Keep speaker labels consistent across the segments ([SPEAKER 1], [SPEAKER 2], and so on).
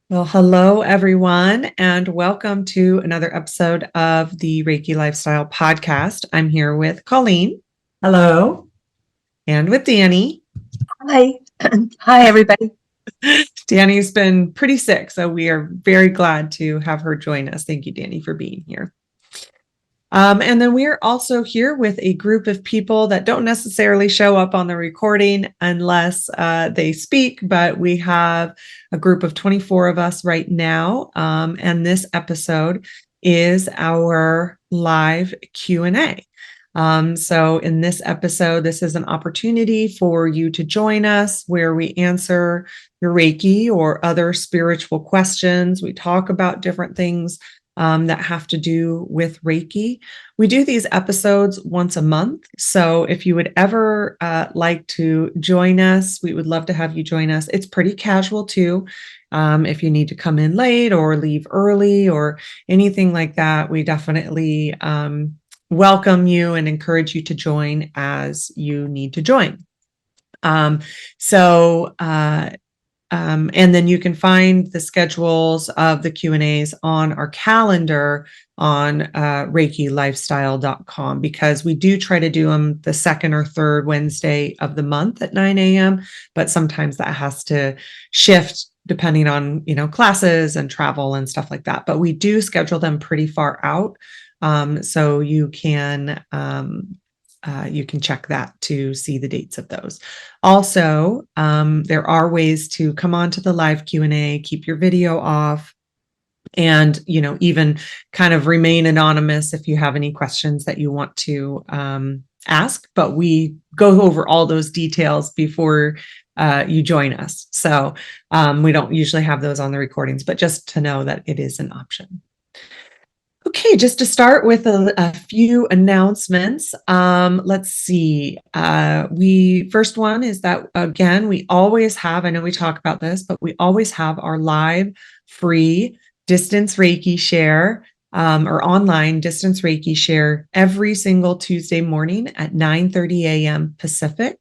[SPEAKER 1] Well, hello, everyone, and welcome to another episode of the Reiki Lifestyle Podcast. I'm here with Colleen.
[SPEAKER 2] Hello.
[SPEAKER 1] And with Danny.
[SPEAKER 2] Hi. Hi, everybody.
[SPEAKER 1] Danny's been pretty sick, so we are very glad to have her join us. Thank you, Danny, for being here. And then we are also here with a group of people that don't necessarily show up on the recording unless they speak, but we have a group of 24 of us right now. And this episode is our live Q&A. So in this episode, this is an opportunity for you to join us where we answer your Reiki or other spiritual questions. We talk about different things that have to do with Reiki. We do these episodes once a month. So if you would ever like to join us, we would love to have you join us. It's pretty casual too. If you need to come in late or leave early or anything like that, we definitely welcome you and encourage you to join as you need to join. And then you can find the schedules of the Q&As on our calendar on ReikiLifestyle.com, because we do try to do them the second or third Wednesday of the month at 9 a.m., but sometimes that has to shift depending on, classes and travel and stuff like that. But we do schedule them pretty far out. So you can check that to see the dates of those. Also, there are ways to come on to the live Q&A, keep your video off, and, even kind of remain anonymous if you have any questions that you want to ask. But we go over all those details before you join us. So we don't usually have those on the recordings, but just to know that it is an option. Okay, just to start with a few announcements. Let's see. First one is that, again, we always have, I know we talk about this, but we always have our live free distance Reiki share or online distance Reiki share every single Tuesday morning at 9:30 a.m. Pacific.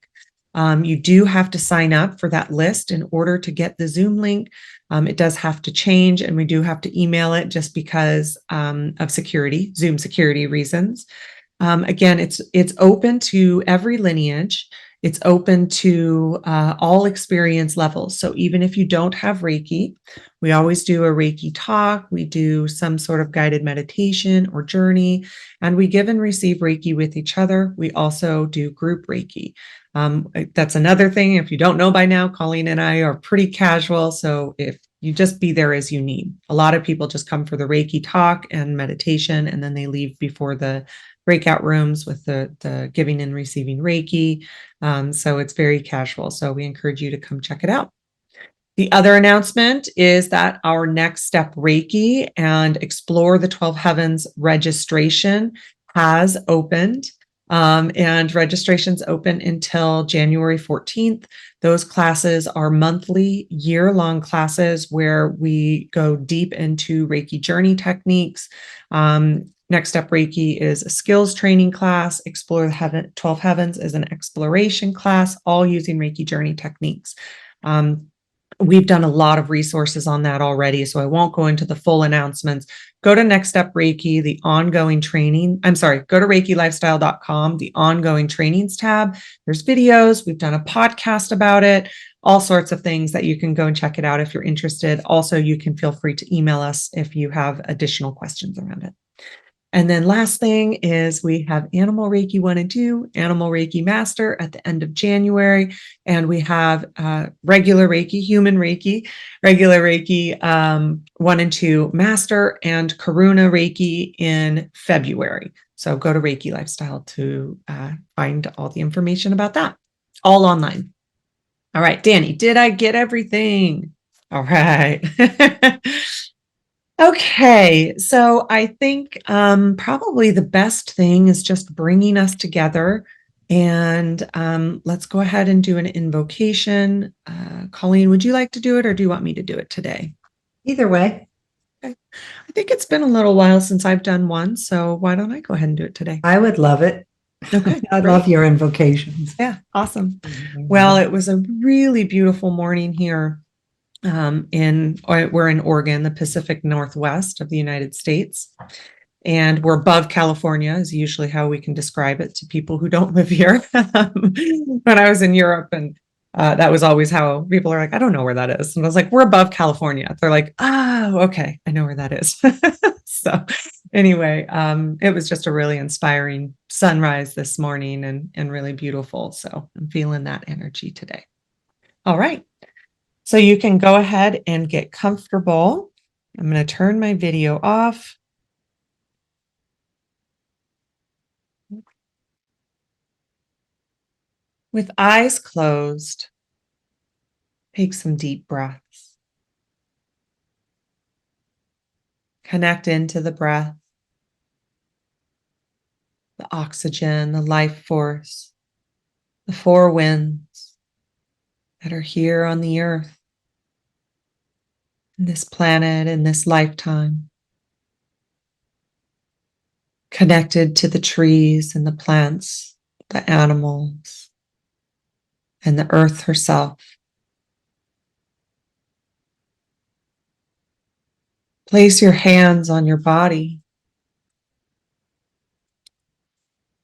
[SPEAKER 1] You do have to sign up for that list in order to get the Zoom link. It does have to change, and we do have to email it just because of security, Zoom security reasons. Again, it's open to every lineage. It's open to all experience levels. So even if you don't have Reiki, we always do a Reiki talk. We do some sort of guided meditation or journey, and we give and receive Reiki with each other. We also do group Reiki. That's another thing. If you don't know by now, Colleen and I are pretty casual. So if you just be there as you need. A lot of people just come for the Reiki talk and meditation, and then they leave before the breakout rooms with the giving and receiving Reiki. So it's very casual. So we encourage you to come check it out. The other announcement is that our Next Step Reiki and Explore the 12 Heavens registration has opened. And registration's open until January 14th. Those classes are monthly, year-long classes where we go deep into Reiki journey techniques. Next Step Reiki is a skills training class. Explore the 12 Heavens is an exploration class, all using Reiki journey techniques. We've done a lot of resources on that already, so I won't go into the full announcements. Go to Next Step Reiki, the ongoing training. Go to ReikiLifestyle.com, the ongoing trainings tab. There's videos. We've done a podcast about it, all sorts of things that you can go and check it out if you're interested. Also, you can feel free to email us if you have additional questions around it. And then last thing is we have Animal Reiki 1 and 2, Animal Reiki Master at the end of January. And we have regular Reiki, Human Reiki, regular Reiki 1 and 2 Master, and Karuna Reiki in February. So go to Reiki Lifestyle to find all the information about that. All online. All right, Danny, did I get everything? All right. Okay, so I think probably the best thing is just bringing us together, and let's go ahead and do an invocation. Colleen, would you like to do it, or do you want me to do it today?
[SPEAKER 2] Either way.
[SPEAKER 1] Okay. I think it's been a little while since I've done one, so why don't I go ahead and do it today?
[SPEAKER 2] I would love it.
[SPEAKER 1] Okay,
[SPEAKER 2] I love your invocations.
[SPEAKER 1] Yeah, awesome. Well, it was a really beautiful morning here We're in Oregon, the Pacific Northwest of the United States. And we're above California is usually how we can describe it to people who don't live here. When I was in Europe, and that was always how people are like, I don't know where that is. And I was like, we're above California. They're like, oh, okay, I know where that is. So anyway, it was just a really inspiring sunrise this morning and really beautiful. So I'm feeling that energy today. All right. So you can go ahead and get comfortable. I'm going to turn my video off. With eyes closed, take some deep breaths. Connect into the breath, the oxygen, the life force, the four winds that are here on the earth, in this planet, in this lifetime. Connected to the trees and the plants, the animals, and the earth herself. Place your hands on your body.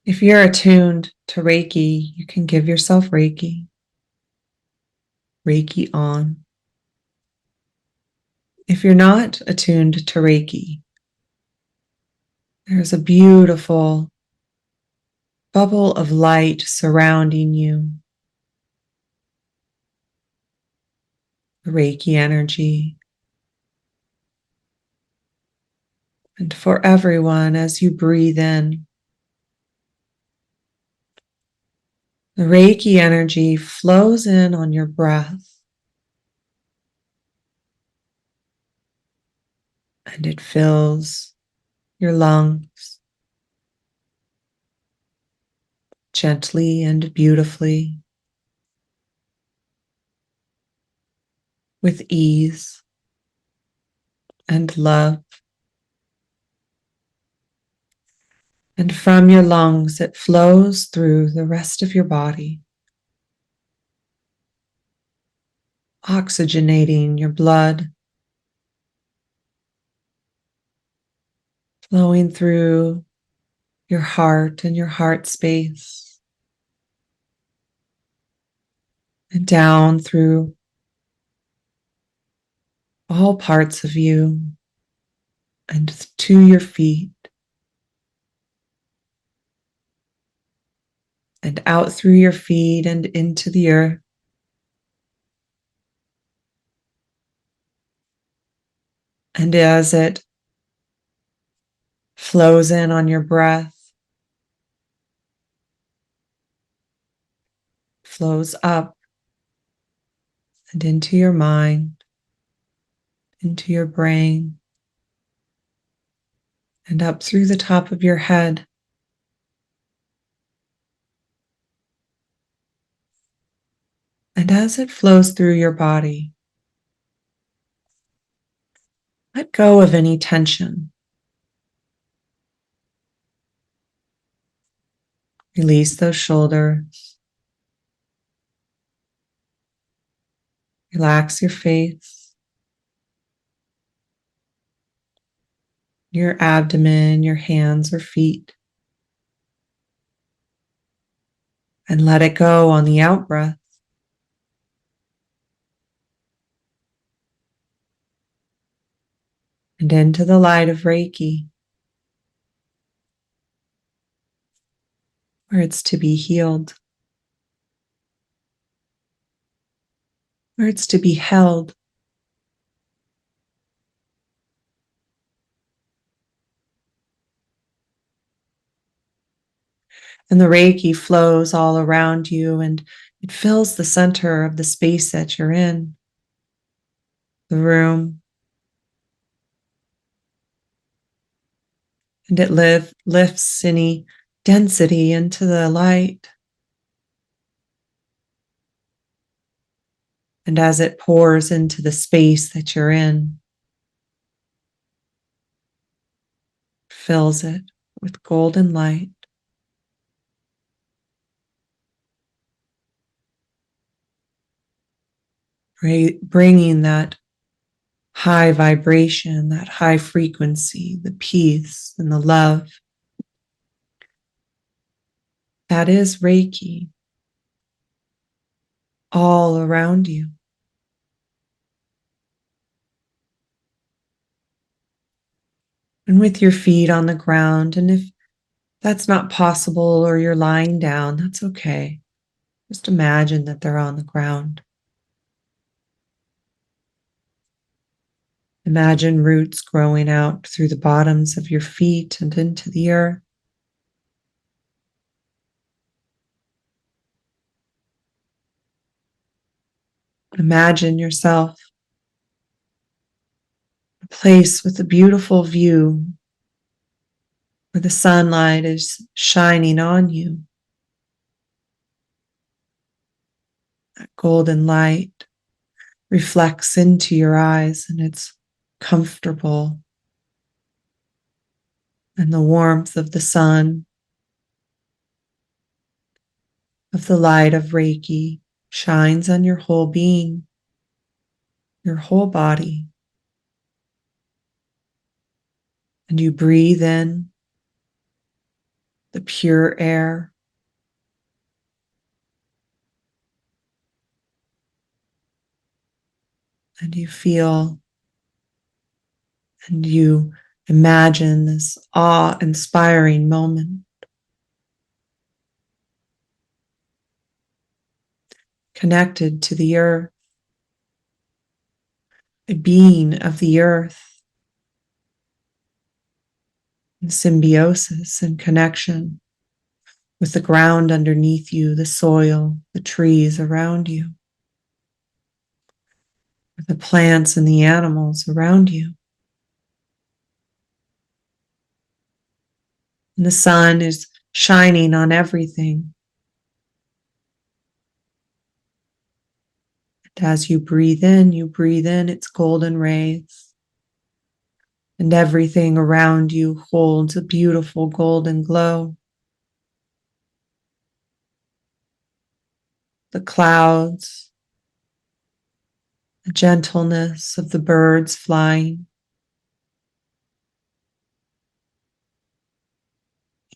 [SPEAKER 1] If you're attuned to Reiki, you can give yourself Reiki. Reiki on. If you're not attuned to Reiki, there's a beautiful bubble of light surrounding you. The Reiki energy. And for everyone, as you breathe in, the Reiki energy flows in on your breath. And it fills your lungs gently and beautifully, with ease and love. And from your lungs, it flows through the rest of your body, oxygenating your blood, flowing through your heart and your heart space, and down through all parts of you and to your feet, and out through your feet and into the earth. And as it flows in on your breath, flows up and into your mind, into your brain, and up through the top of your head. And as it flows through your body, let go of any tension. Release those shoulders. Relax your face, your abdomen, your hands or feet. And let it go on the out breath. And into the light of Reiki, where it's to be healed, where it's to be held. And the Reiki flows all around you, and it fills the center of the space that you're in, the room. And it lifts any density into the light. And as it pours into the space that you're in, fills it with golden light. bringing that high vibration, that high frequency, the peace and the love. That is Reiki all around you. And with your feet on the ground, and if that's not possible or you're lying down, that's okay. Just imagine that they're on the ground. Imagine roots growing out through the bottoms of your feet and into the earth. Imagine yourself a place with a beautiful view where the sunlight is shining on you. That golden light reflects into your eyes and it's comfortable. And the warmth of the sun, of the light of Reiki, shines on your whole being, your whole body. And you breathe in the pure air. And you feel and you imagine this awe-inspiring moment. Connected to the earth, a being of the earth, in symbiosis and connection with the ground underneath you, the soil, the trees around you, the plants and the animals around you. And the sun is shining on everything. And as you breathe in its golden rays. And everything around you holds a beautiful golden glow. The clouds, the gentleness of the birds flying,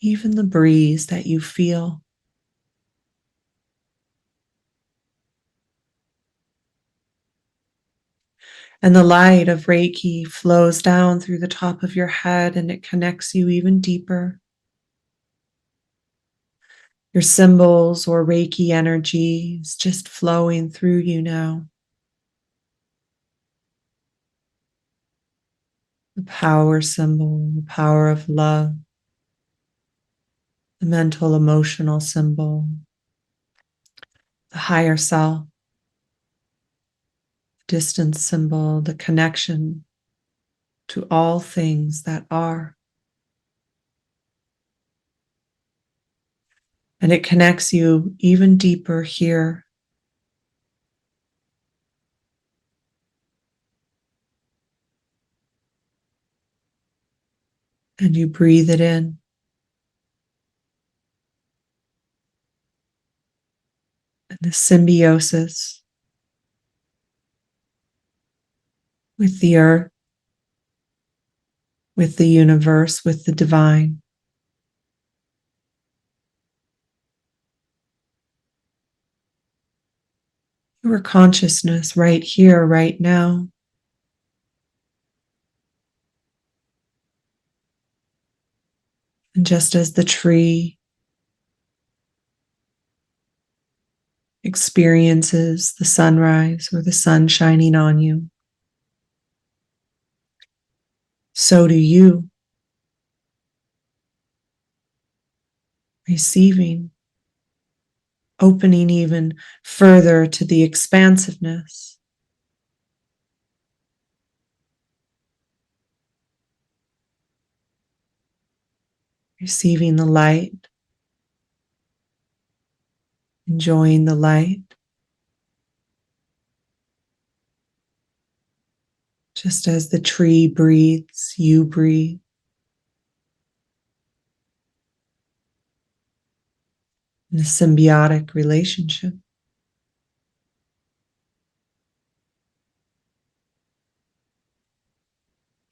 [SPEAKER 1] even the breeze that you feel. And the light of Reiki flows down through the top of your head and it connects you even deeper. Your symbols or Reiki energy is just flowing through you now. The power symbol, the power of love, the mental emotional symbol, the higher self, the distance symbol, the connection to all things that are. And it connects you even deeper here. And you breathe it in. And the symbiosis with the earth, with the universe, with the divine. Your consciousness right here, right now. And just as the tree experiences the sunrise or the sun shining on you, so do you, receiving, opening even further to the expansiveness. Receiving the light, enjoying the light. Just as the tree breathes, you breathe. In a symbiotic relationship.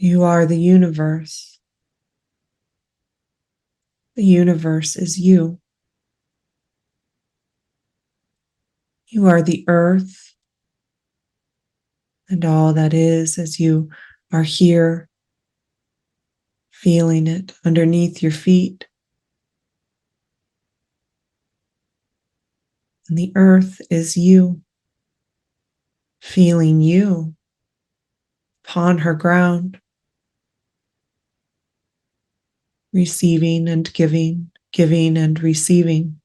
[SPEAKER 1] You are the universe. The universe is you. You are the earth and all that is as you are here, feeling it underneath your feet. And the earth is you, feeling you upon her ground, receiving and giving, giving and receiving.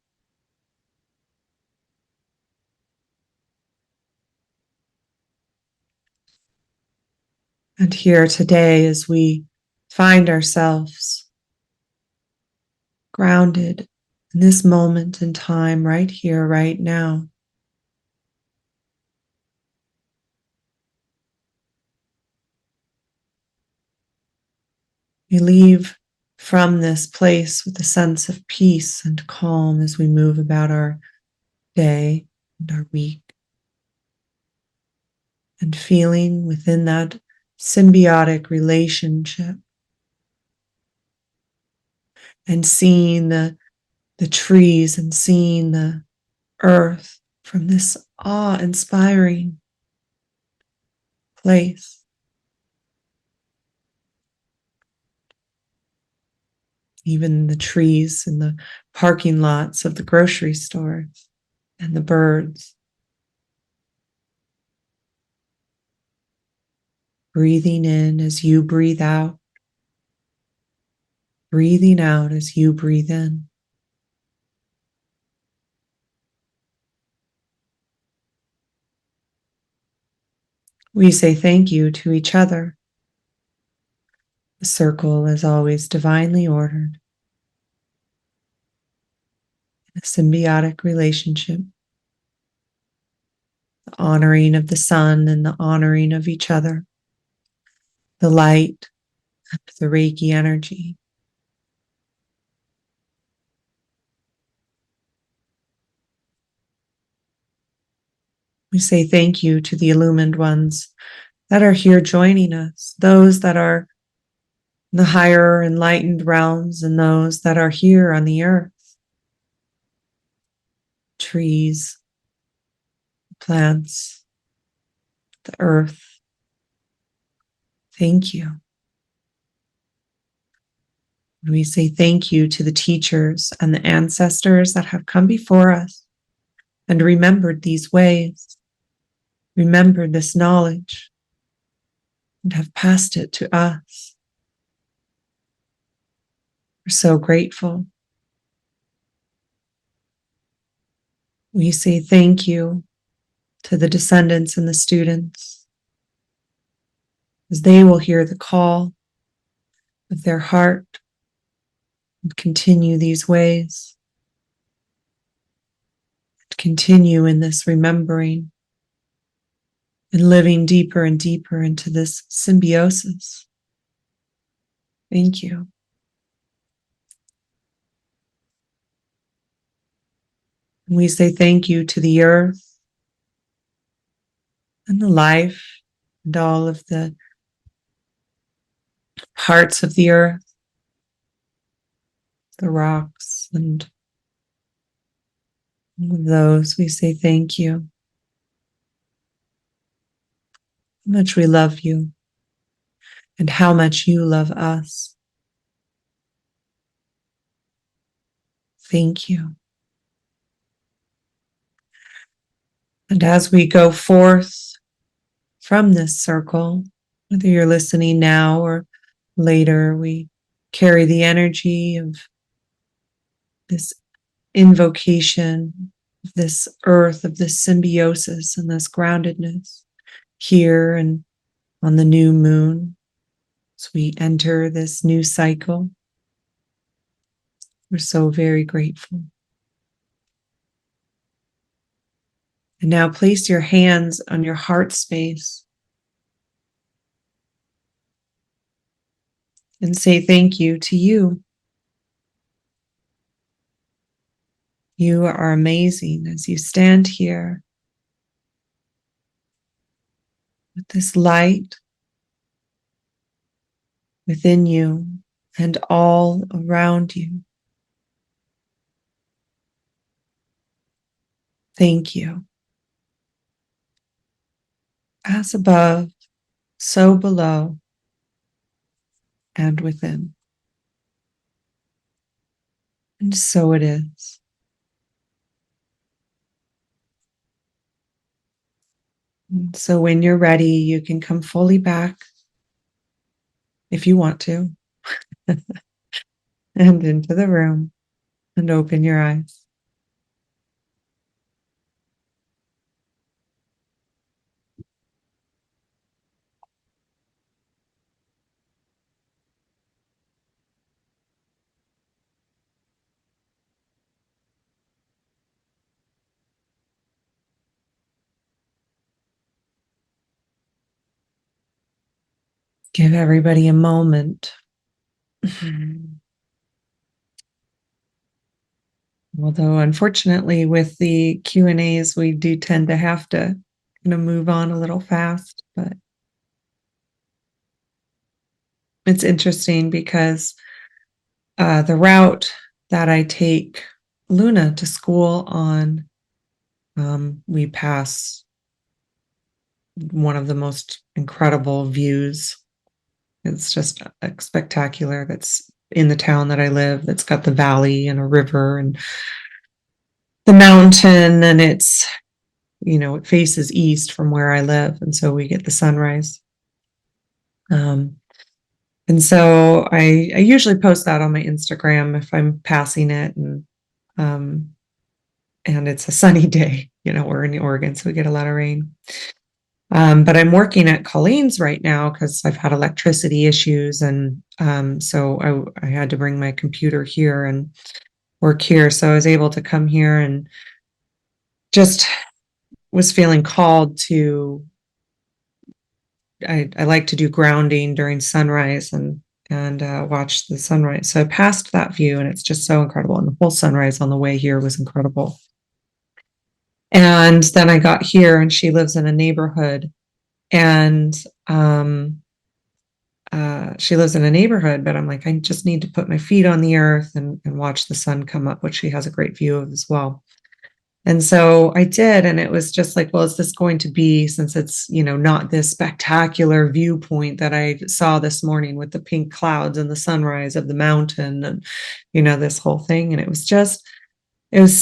[SPEAKER 1] And here today, as we find ourselves grounded in this moment in time, right here, right now, we leave from this place with a sense of peace and calm as we move about our day and our week, and feeling within that symbiotic relationship and seeing the trees and seeing the earth from this awe-inspiring place. Even the trees in the parking lots of the grocery stores and the birds. Breathing in as you breathe out. Breathing out as you breathe in. We say thank you to each other. The circle is always divinely ordered. A symbiotic relationship. The honoring of the sun and the honoring of each other. The light and the Reiki energy. We say thank you to the illumined ones that are here joining us, those that are in the higher enlightened realms and those that are here on the earth. Trees, plants, the earth. Thank you. And we say thank you to the teachers and the ancestors that have come before us and remembered these ways, remembered this knowledge, and have passed it to us. We're so grateful. We say thank you to the descendants and the students, as they will hear the call of their heart and continue these ways, and continue in this remembering and living deeper and deeper into this symbiosis. Thank you. And we say thank you to the earth and the life and all of the parts of the earth, the rocks and all of those. We say thank you. How much we love you and how much you love us. Thank you. And as we go forth from this circle, whether you're listening now or later, we carry the energy of this invocation, of this earth, of this symbiosis and this groundedness here and on the new moon. As we enter this new cycle, we're so very grateful. And now place your hands on your heart space and say thank you to you. You are amazing as you stand here with this light within you and all around you. Thank you. As above, so below and within. And so it is. And so when you're ready, you can come fully back if you want to, and into the room and open your eyes. Give everybody a moment. Although unfortunately with the Q&As, we do tend to have to move on a little fast, but it's interesting because the route that I take Luna to school on, we pass one of the most incredible views. It's just spectacular. That's in the town that I live, that's got the valley and a river and the mountain, and it's, it faces east from where I live, and so we get the sunrise. And so I usually post that on my Instagram if I'm passing it, and it's a sunny day. We're in Oregon, so we get a lot of rain. But I'm working at Colleen's right now because I've had electricity issues, and so I had to bring my computer here and work here. So I was able to come here and just was feeling called to. I like to do grounding during sunrise and watch the sunrise. So I passed that view, and it's just so incredible. And the whole sunrise on the way here was incredible. And then I got here, and she lives in a neighborhood, and she lives in a neighborhood, but I'm like, I just need to put my feet on the earth and watch the sun come up, which she has a great view of as well. And so I did, and it was just like, well, is this going to be, since it's, not this spectacular viewpoint that I saw this morning with the pink clouds and the sunrise of the mountain and, this whole thing. And it was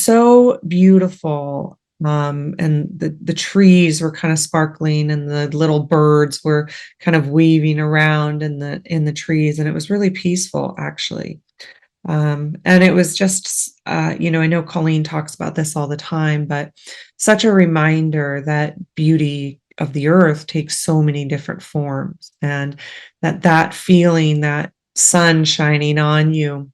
[SPEAKER 1] so beautiful. And the trees were kind of sparkling, and the little birds were kind of weaving around in the trees. And it was really peaceful, actually. And it was just, I know Colleen talks about this all the time, but such a reminder that beauty of the earth takes so many different forms, and that feeling, that sun shining on you,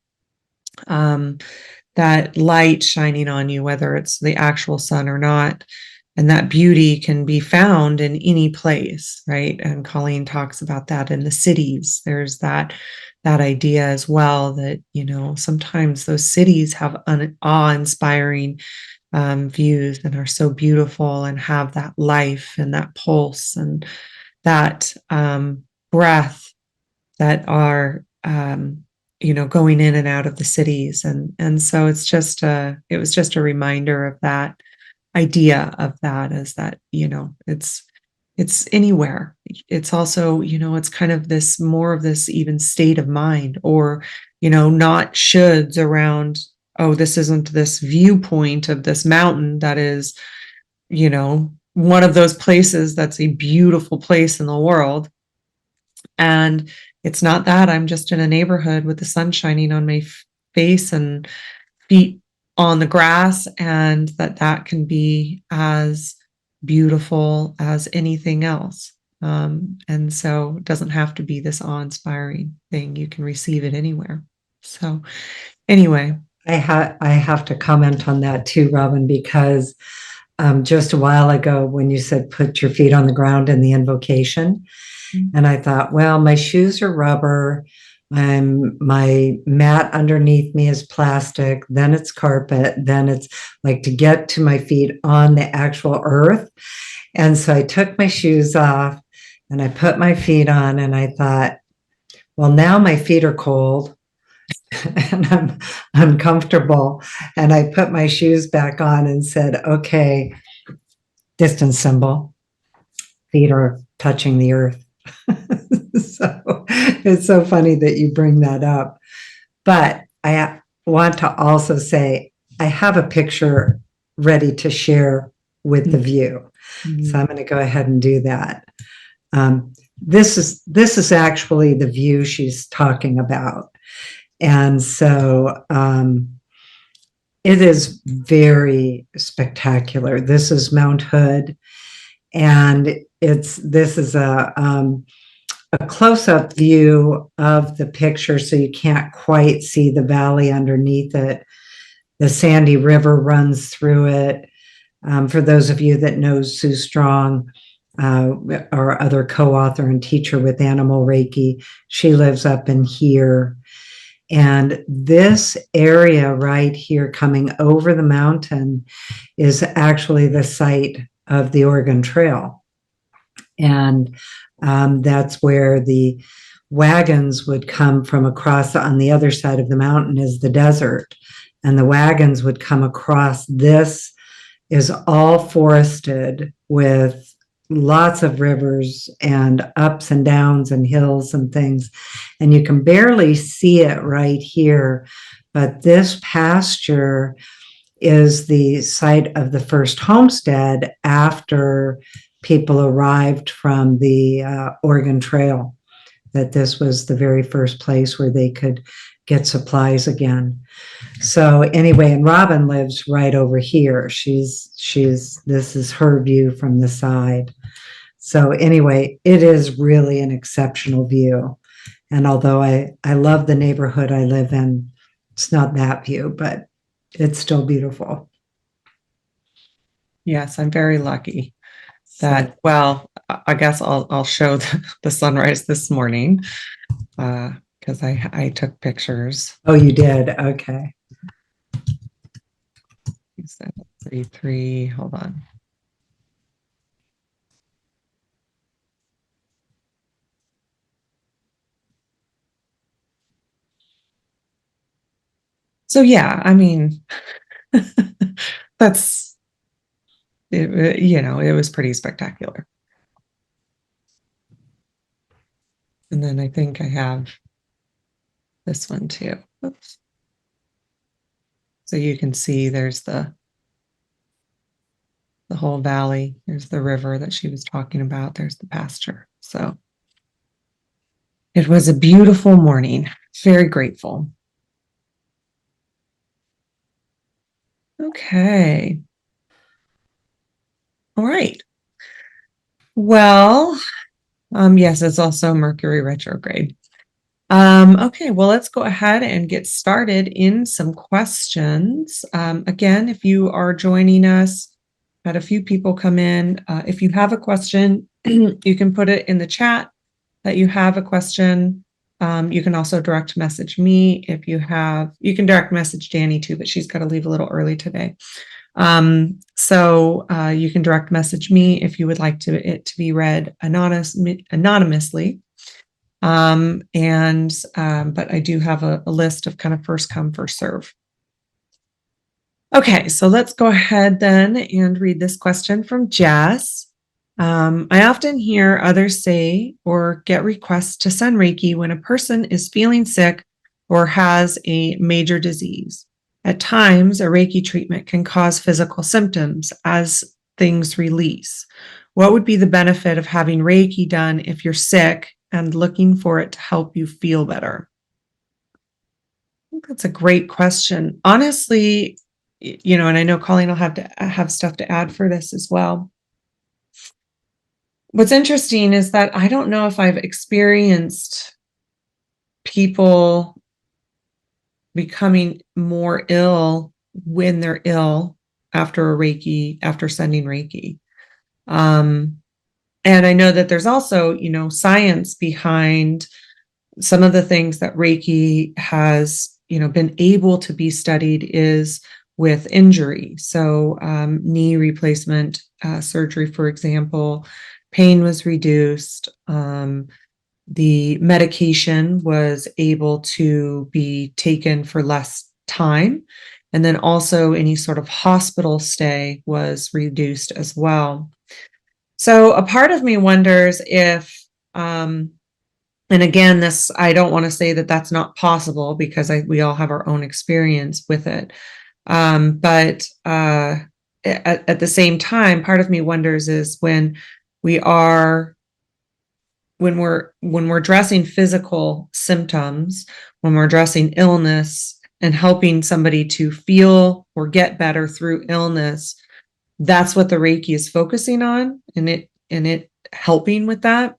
[SPEAKER 1] that light shining on you, whether it's the actual sun or not, and that beauty can be found in any place, right? And Colleen talks about that in the cities. There's that idea as well that, sometimes those cities have awe-inspiring views and are so beautiful and have that life and that pulse and that breath that are, going in and out of the cities. And so it was just a reminder of that idea of that, is that, it's anywhere. It's also, it's kind of this more of this even state of mind, or, not shoulds around, oh, this isn't this viewpoint of this mountain that is, one of those places that's a beautiful place in the world. And it's not that. I'm just in a neighborhood with the sun shining on my face and feet on the grass, and that can be as beautiful as anything else. And so it doesn't have to be this awe-inspiring thing. You can receive it anywhere. So anyway.
[SPEAKER 2] I have to comment on that too, Robyn, because just a while ago when you said put your feet on the ground in the invocation, and I thought, well, my shoes are rubber, my mat underneath me is plastic, then it's carpet, then it's like to get to my feet on the actual earth. And so I took my shoes off and I put my feet on, and I thought, Well, now my feet are cold and I'm uncomfortable. And I put my shoes back on and said, okay, distance symbol. Feet are touching the earth. So it's so funny that you bring that up. But I want to also say I have a picture ready to share with the view. So I'm going to go ahead and do that. This is actually the view she's talking about. And so it is very spectacular. This is Mount Hood, and this is a close-up view of the picture, so you can't quite see the valley underneath it. The Sandy River runs through it. For those of you that know Sue Strong, our other co-author and teacher with Animal Reiki, she lives up in here. And this area right here coming over the mountain is actually the site of the Oregon Trail. And that's where the wagons would come from across. On the other side of the mountain is the desert. And the wagons would come across. This is all forested with lots of rivers and ups and downs and hills and things. And you can barely see it right here. But this pasture is the site of the first homestead after people arrived from the Oregon Trail, that this was the very first place where they could get supplies again. So anyway, and Robyn lives right over here. This is her view from the side. So anyway, it is really an exceptional view. And although I love the neighborhood I live in, it's not that view, but it's still beautiful.
[SPEAKER 1] Yes, I'm very lucky that, well, I guess I'll show the sunrise this morning because I took pictures.
[SPEAKER 2] Oh, you did? Okay.
[SPEAKER 1] 733, hold on. So yeah, I mean, that's, it was pretty spectacular. And then I think I have this one too. Oops. So you can see there's the whole valley. There's the river that she was talking about. There's the pasture. So it was a beautiful morning. Very grateful. Okay. All right. Well, yes, it's also Mercury retrograde. Okay, well, let's go ahead and get started in some questions. Again, if you are joining us, had a few people come in. If you have a question, you can put it in the chat that you have a question. You can also direct message me if you can direct message Danny too, but she's got to leave a little early today. So you can direct message me if you would like it to be read anonymously. But I do have a list of kind of first come, first serve. Okay, so let's go ahead then and read this question from Jess. I often hear others say or get requests to send Reiki when a person is feeling sick or has a major disease. At times, a Reiki treatment can cause physical symptoms as things release. What would be the benefit of having Reiki done if you're sick and looking for it to help you feel better? I think that's a great question. Honestly, and I know Colleen will have to have stuff to add for this as well. What's interesting is that I don't know if I've experienced people becoming more ill when they're ill after sending Reiki. And I know that there's also, science behind some of the things that Reiki has, been able to be studied is with injury. So knee replacement surgery, for example, pain was reduced. the medication was able to be taken for less time. And then also any sort of hospital stay was reduced as well. So a part of me wonders if, and again, this, I don't want to say that that's not possible because we all have our own experience with it. But at the same time, part of me wonders is when we're addressing physical symptoms, when we're addressing illness and helping somebody to feel or get better through illness, that's what the Reiki is focusing on, and it helping with that.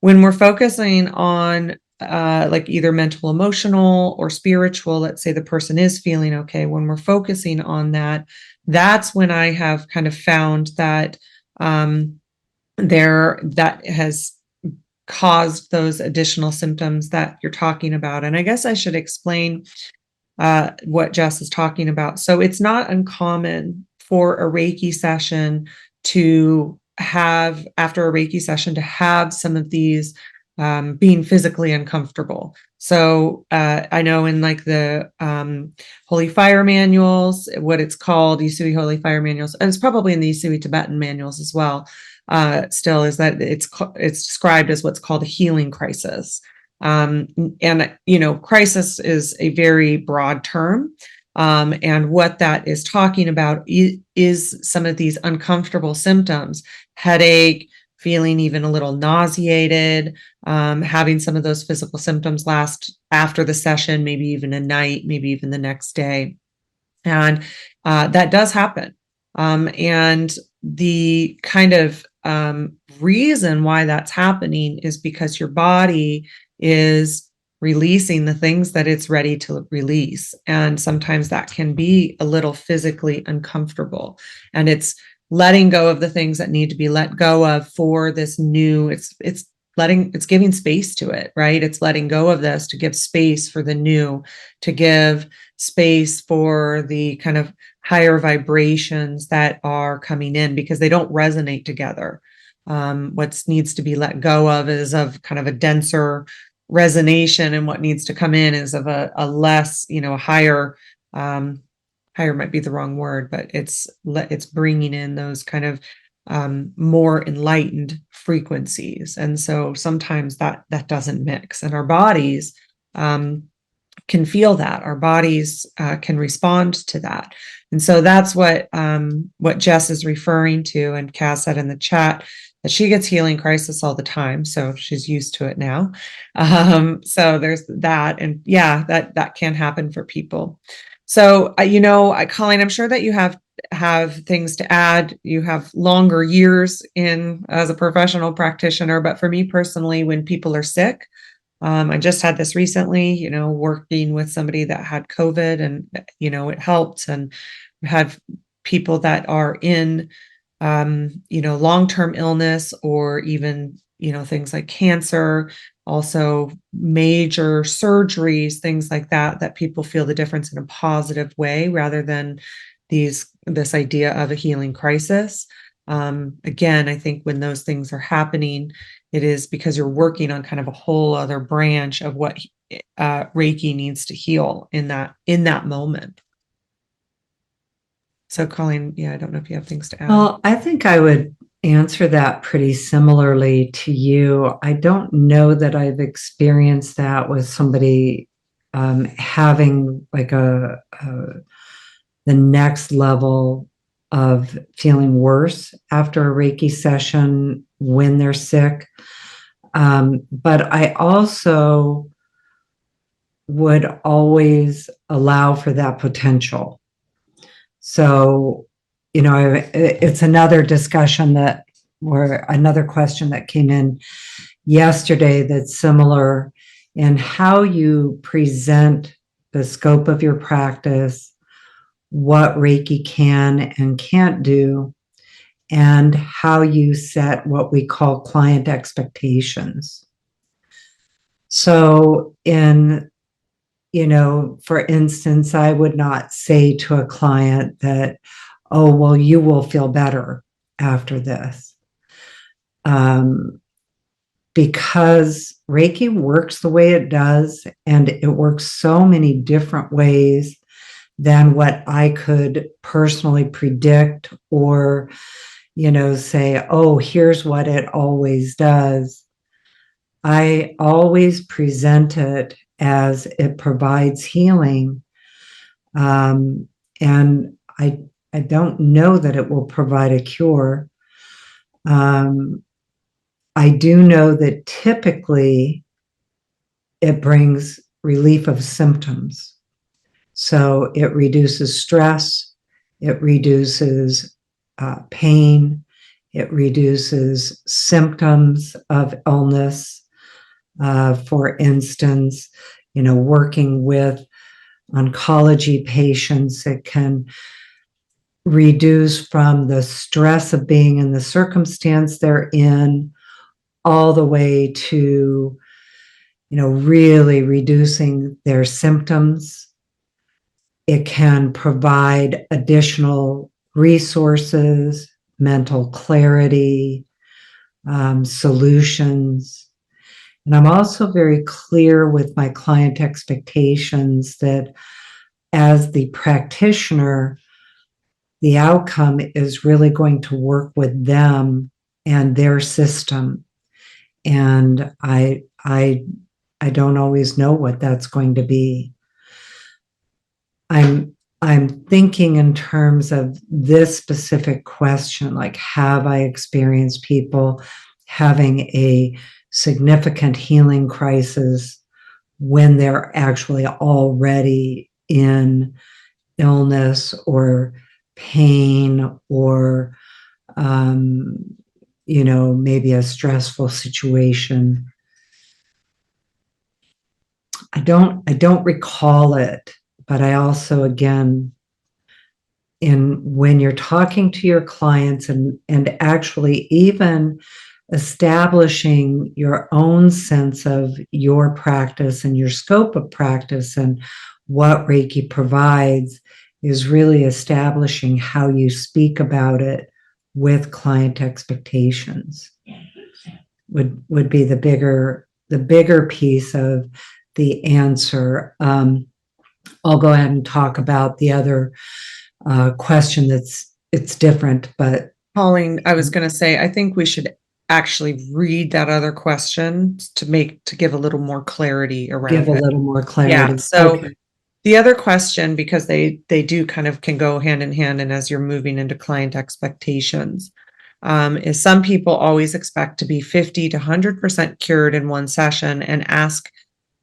[SPEAKER 1] When we're focusing on like either mental, emotional, or spiritual, let's say the person is feeling okay, when we're focusing on that, that's when I have kind of found that that has caused those additional symptoms that you're talking about. And I guess I should explain what Jess is talking about. So it's not uncommon for a Reiki session to have, after a Reiki session, to have some of these being physically uncomfortable. So I know in like the Holy Fire manuals, what it's called, Usui Holy Fire manuals, and it's probably in the Usui Tibetan manuals as well, still, is that it's described as what's called a healing crisis. And, crisis is a very broad term. And what that is talking about is some of these uncomfortable symptoms, headache, feeling even a little nauseated, having some of those physical symptoms last after the session, maybe even a night, maybe even the next day. And that does happen. And the kind of reason why that's happening is because your body is releasing the things that it's ready to release. And sometimes that can be a little physically uncomfortable. And it's letting go of the things that need to be let go of for this new, it's giving space to it, right? It's letting go of this to give space for the new, to give space for the kind of higher vibrations that are coming in, because they don't resonate together. What needs to be let go of is of kind of a denser resonation, and what needs to come in is of a less, a higher, higher might be the wrong word, but it's bringing in those kind of more enlightened frequencies. And so sometimes that doesn't mix, and our bodies can feel that. Our bodies can respond to that. And so that's what Jess is referring to. And Cass said in the chat that she gets healing crisis all the time, so she's used to it now. So there's that, and yeah, that can happen for people. So Colleen, I'm sure that you have things to add. You have longer years in as a professional practitioner, but for me personally, when people are sick, I just had this recently, working with somebody that had COVID, and, it helped. And we had people that are in, long-term illness, or even, things like cancer, also major surgeries, things like that people feel the difference in a positive way, rather than this idea of a healing crisis. Again, I think when those things are happening, it is because you're working on kind of a whole other branch of what Reiki needs to heal in that moment. So Colleen, yeah, I don't know if you have things to add.
[SPEAKER 2] Well, I think I would answer that pretty similarly to you. I don't know that I've experienced that with somebody having like the next level of feeling worse after a Reiki session when they're sick. But I also would always allow for that potential. So, it's another discussion another question that came in yesterday that's similar in how you present the scope of your practice, what Reiki can and can't do, and how you set what we call client expectations. So for instance, I would not say to a client that, oh, well, you will feel better after this. because Reiki works the way it does, and it works so many different ways than what I could personally predict or, say, oh, here's what it always does. I always present it as it provides healing. And I don't know that it will provide a cure. I do know that typically it brings relief of symptoms. So it reduces stress, it reduces pain, it reduces symptoms of illness. For instance, working with oncology patients, it can reduce from the stress of being in the circumstance they're in all the way to, really reducing their symptoms. It can provide additional resources, mental clarity, solutions. And I'm also very clear with my client expectations that as the practitioner, the outcome is really going to work with them and their system. And I don't always know what that's going to be. I'm thinking in terms of this specific question, like, have I experienced people having a significant healing crisis when they're actually already in illness or pain or, maybe a stressful situation? I don't recall it, but I also, again, when you're talking to your clients and actually even establishing your own sense of your practice and your scope of practice and what Reiki provides, is really establishing how you speak about it with client expectations would be the bigger piece of the answer. I'll go ahead and talk about the other question it's different, but
[SPEAKER 1] Colleen, I was going to say, I think we should actually read that other question to give a little more clarity around
[SPEAKER 2] give a
[SPEAKER 1] it.
[SPEAKER 2] little more clarity.
[SPEAKER 1] Yeah. So
[SPEAKER 2] okay.
[SPEAKER 1] The other question, because they do kind of can go hand in hand, and as you're moving into client expectations, is some people always expect to be 50 to 100% cured in one session and ask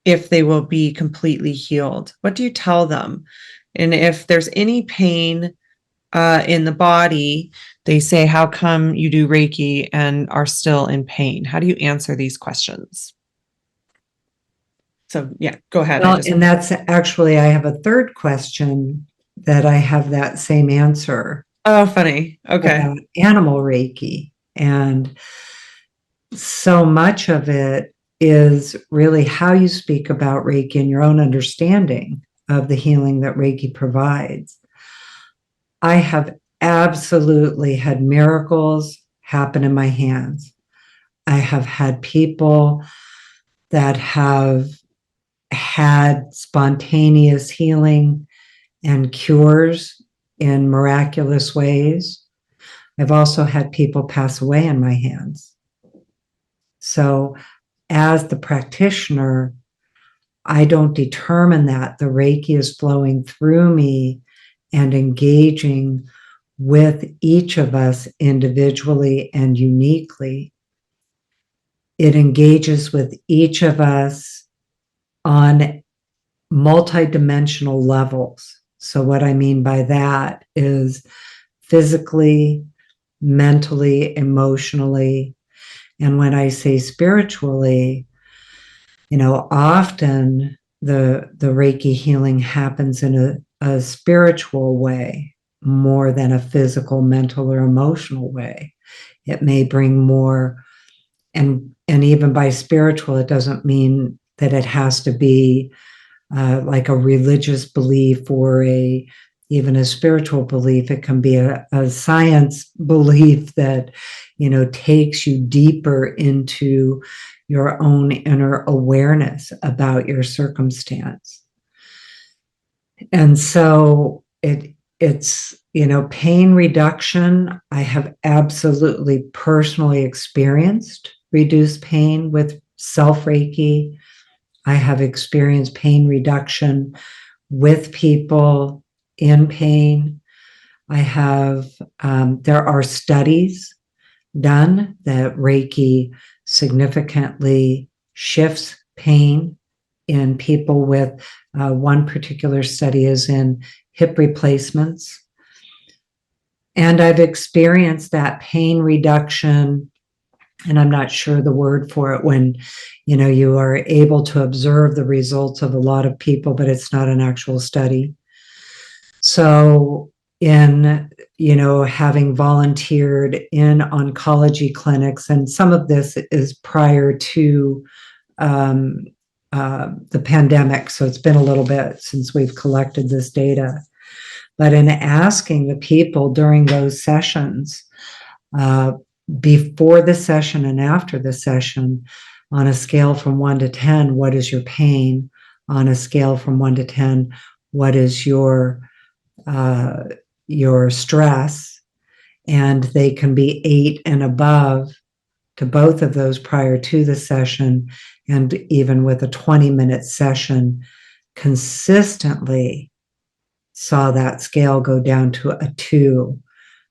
[SPEAKER 1] if they will be completely healed. What do you tell them? And if there's any pain in the body, they say, how come you do Reiki and are still in pain? How do you answer these questions? So yeah, go ahead.
[SPEAKER 2] Well, and that's actually, I have a third question that I have that same answer.
[SPEAKER 1] Oh, funny. Okay.
[SPEAKER 2] About animal Reiki. And so much of it is really how you speak about Reiki and your own understanding of the healing that Reiki provides. I have absolutely had miracles happen in my hands. I have had people that have had spontaneous healing and cures in miraculous ways. I've also had people pass away in my hands. So as the practitioner, I don't determine that. The Reiki is flowing through me and engaging with each of us individually and uniquely. It engages with each of us on multidimensional levels. So what I mean by that is physically, mentally, emotionally. And when I say spiritually, often the Reiki healing happens in a spiritual way more than a physical, mental, or emotional way. It may bring more, and even by spiritual, it doesn't mean that it has to be like a religious belief or even a spiritual belief. It can be a science belief that, takes you deeper into your own inner awareness about your circumstance. And so it's, pain reduction. I have absolutely personally experienced reduced pain with self-Reiki. I have experienced pain reduction with people in pain. I have, there are studies done that Reiki significantly shifts pain in people with, one particular study is in hip replacements. And I've experienced that pain reduction, and I'm not sure the word for it, when, you are able to observe the results of a lot of people, but it's not an actual study. So in, having volunteered in oncology clinics, and some of this is prior to the pandemic, so it's been a little bit since we've collected this data. But in asking the people during those sessions, before the session and after the session, on a scale from 1 to 10, what is your pain? On a scale from 1 to 10, what is your stress? And they can be 8 and above to both of those prior to the session, and even with a 20-minute session, consistently saw that scale go down to a 2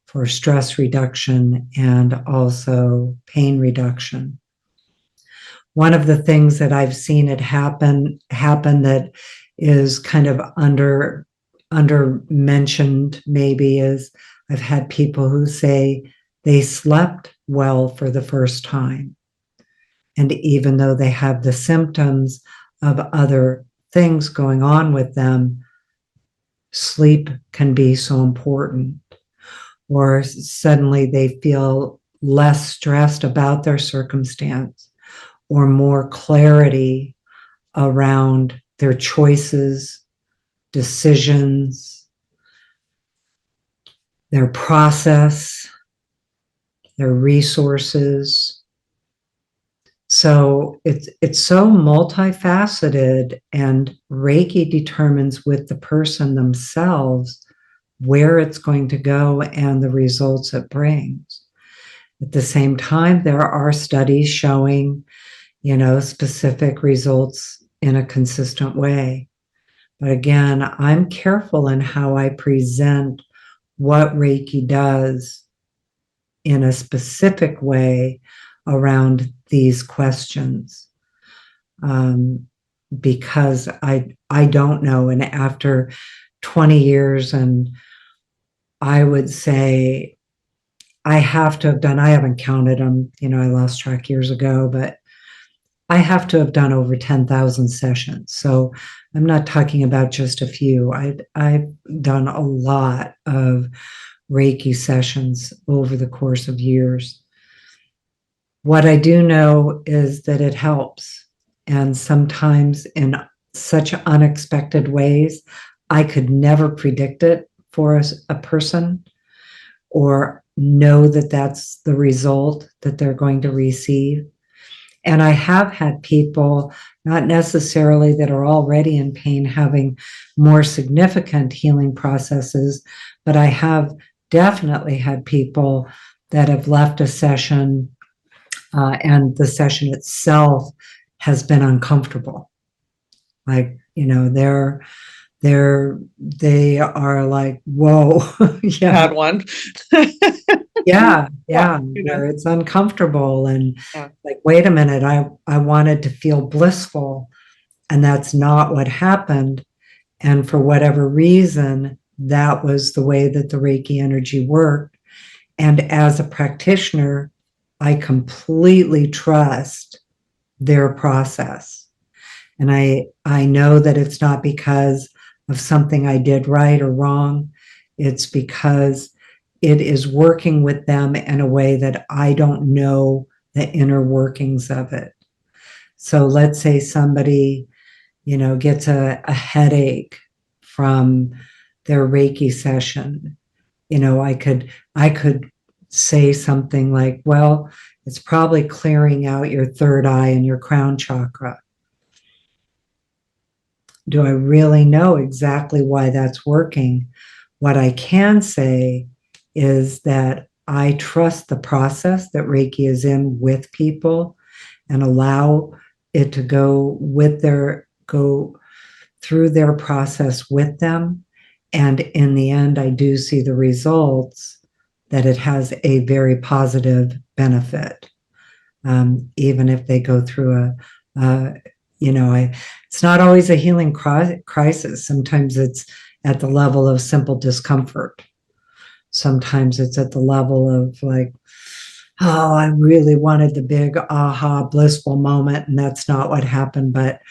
[SPEAKER 2] for stress reduction and also pain reduction. One of the things that I've seen it happen that is kind of under mentioned maybe is, I've had people who say they slept well for the first time. And even though they have the symptoms of other things going on with them, sleep can be so important. Or suddenly they feel less stressed about their circumstance, or more clarity around their choices, decisions, their process, their resources. So it's so multifaceted, and Reiki determines with the person themselves where it's going to go and the results it brings. At the same time, there are studies showing, specific results in a consistent way. But again, I'm careful in how I present what Reiki does in a specific way around these questions, because I don't know. And after 20 years, and I would say I have to have done, I haven't counted them, I lost track years ago, but I have to have done over 10,000 sessions. So I'm not talking about just a few. I've done a lot of Reiki sessions over the course of years. What I do know is that it helps. And sometimes in such unexpected ways, I could never predict it for a person, or know that that's the result that they're going to receive. And I have had people, not necessarily that are already in pain, having more significant healing processes, but I have definitely had people that have left a session, and the session itself has been uncomfortable. Like, they are like, whoa. Yeah.
[SPEAKER 1] Had one.
[SPEAKER 2] Yeah. Where it's uncomfortable and like, wait a minute, I wanted to feel blissful, and that's not what happened. And for whatever reason, that was the way that the Reiki energy worked. And as a practitioner, I completely trust their process. And I know that it's not because of something I did right or wrong. It's because it is working with them in a way that I don't know the inner workings of it. So let's say somebody, gets a headache from their Reiki session. I could say something like, well, It's probably clearing out your third eye and your crown chakra. Do I really know exactly why that's working? What I can say is that I trust the process that Reiki is in with people and allow it to go through their process with them. And in the end, I do see the results that it has a very positive benefit. Even if they go through it's not always a healing crisis. Sometimes it's at the level of simple discomfort. Sometimes it's at the level of like, oh, I really wanted the big aha blissful moment, and that's not what happened, but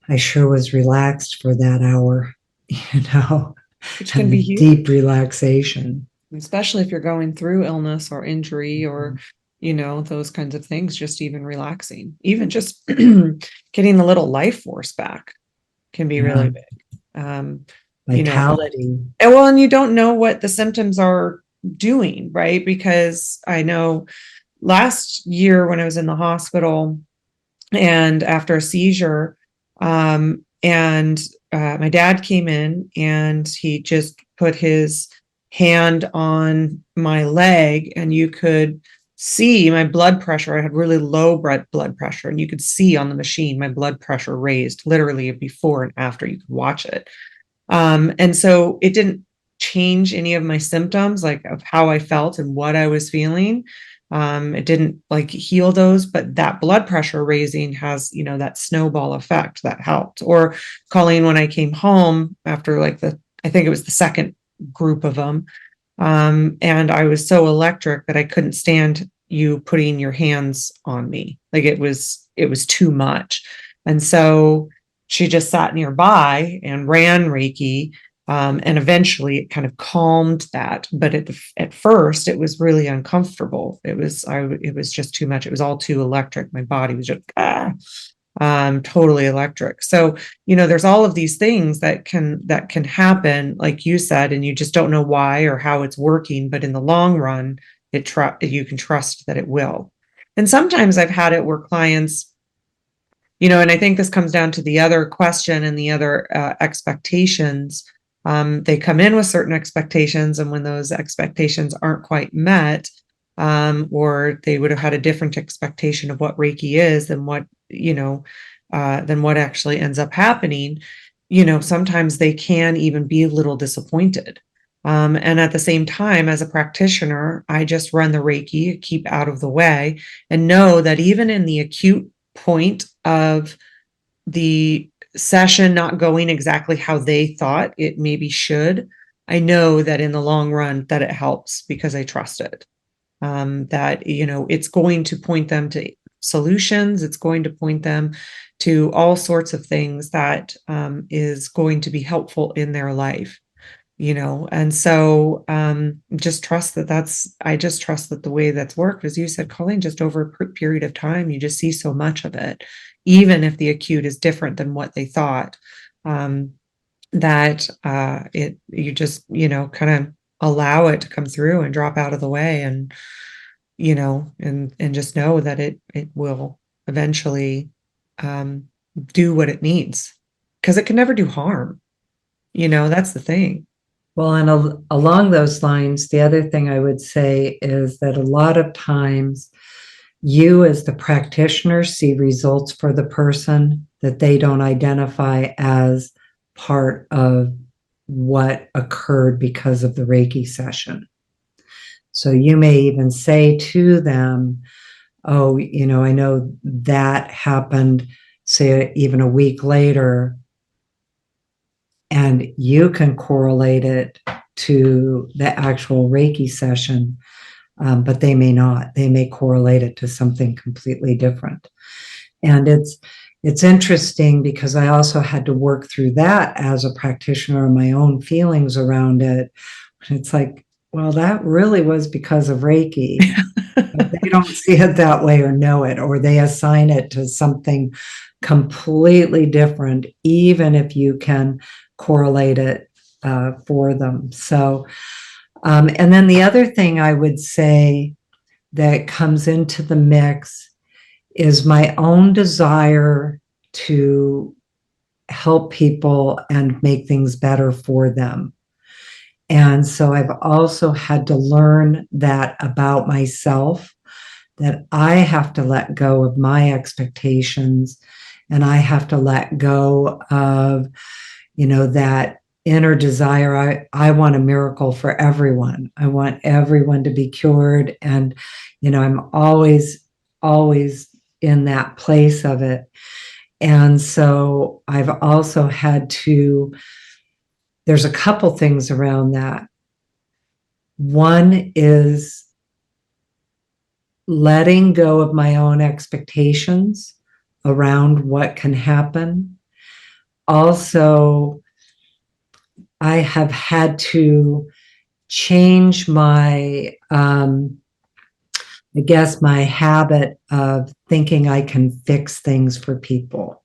[SPEAKER 2] I sure was relaxed for that hour,
[SPEAKER 1] Which can
[SPEAKER 2] and
[SPEAKER 1] be
[SPEAKER 2] the
[SPEAKER 1] huge,
[SPEAKER 2] deep relaxation.
[SPEAKER 1] especially if you're going through illness or injury or, those kinds of things. Just even relaxing, even just getting a little life force back can be really big.
[SPEAKER 2] Vitality.
[SPEAKER 1] And you don't know what the symptoms are doing, right? Because I know last year when I was in the hospital and after a seizure, and my dad came in and he just put his hand on my leg, and you could see my blood pressure. I had really low blood pressure, and you could see on the machine my blood pressure raised literally before and after. You could watch it. And so it didn't change any of my symptoms, like of how I felt and what I was feeling. It didn't like heal those, but that blood pressure raising has, that snowball effect that helped. Or Colleen, when I came home after I think it was the second group of them, and I was so electric that I couldn't stand you putting your hands on me. Like it was too much. And so she just sat nearby and ran Reiki. And eventually it kind of calmed that. But at first it was really uncomfortable. It was just too much. It was all too electric. My body was just, totally electric. So, there's all of these things that can happen, like you said, and you just don't know why or how it's working. But in the long run, you can trust that it will. And sometimes I've had it where clients, and I think this comes down to the other question and the other expectations. They come in with certain expectations, and when those expectations aren't quite met, or they would have had a different expectation of what Reiki is than what actually ends up happening, sometimes they can even be a little disappointed. And at the same time, as a practitioner, I just run the Reiki, keep out of the way, and know that even in the acute point of the session not going exactly how they thought it maybe should, I know that in the long run that it helps because I trust it. That, it's going to point them to solutions. It's going to point them to all sorts of things that is going to be helpful in their life. And so just trust I just trust that the way that's worked, as you said, Colleen, just over a period of time, you just see so much of it, even if the acute is different than what they thought, that you just, kind of allow it to come through and drop out of the way, and, and just know that it will eventually do what it needs, because it can never do harm. That's the thing.
[SPEAKER 2] Well, and along those lines, the other thing I would say is that a lot of times you as the practitioner see results for the person that they don't identify as part of what occurred because of the Reiki session. So you may even say to them, oh, I know that happened, say, even a week later, and you can correlate it to the actual Reiki session, but they may not. They may correlate it to something completely different. And it's interesting because I also had to work through that as a practitioner and my own feelings around it. It's like, well, that really was because of Reiki. But they don't see it that way or know it, or they assign it to something completely different, even if you can correlate it for them. So, and then the other thing I would say that comes into the mix is my own desire to help people and make things better for them. And so I've also had to learn that about myself, that I have to let go of my expectations, and I have to let go of, that inner desire. I want a miracle for everyone. I want everyone to be cured. And, I'm always in that place of it. And so I've also had to, there's a couple things around that. One is letting go of my own expectations around what can happen. Also, I have had to change my, my habit of thinking I can fix things for people.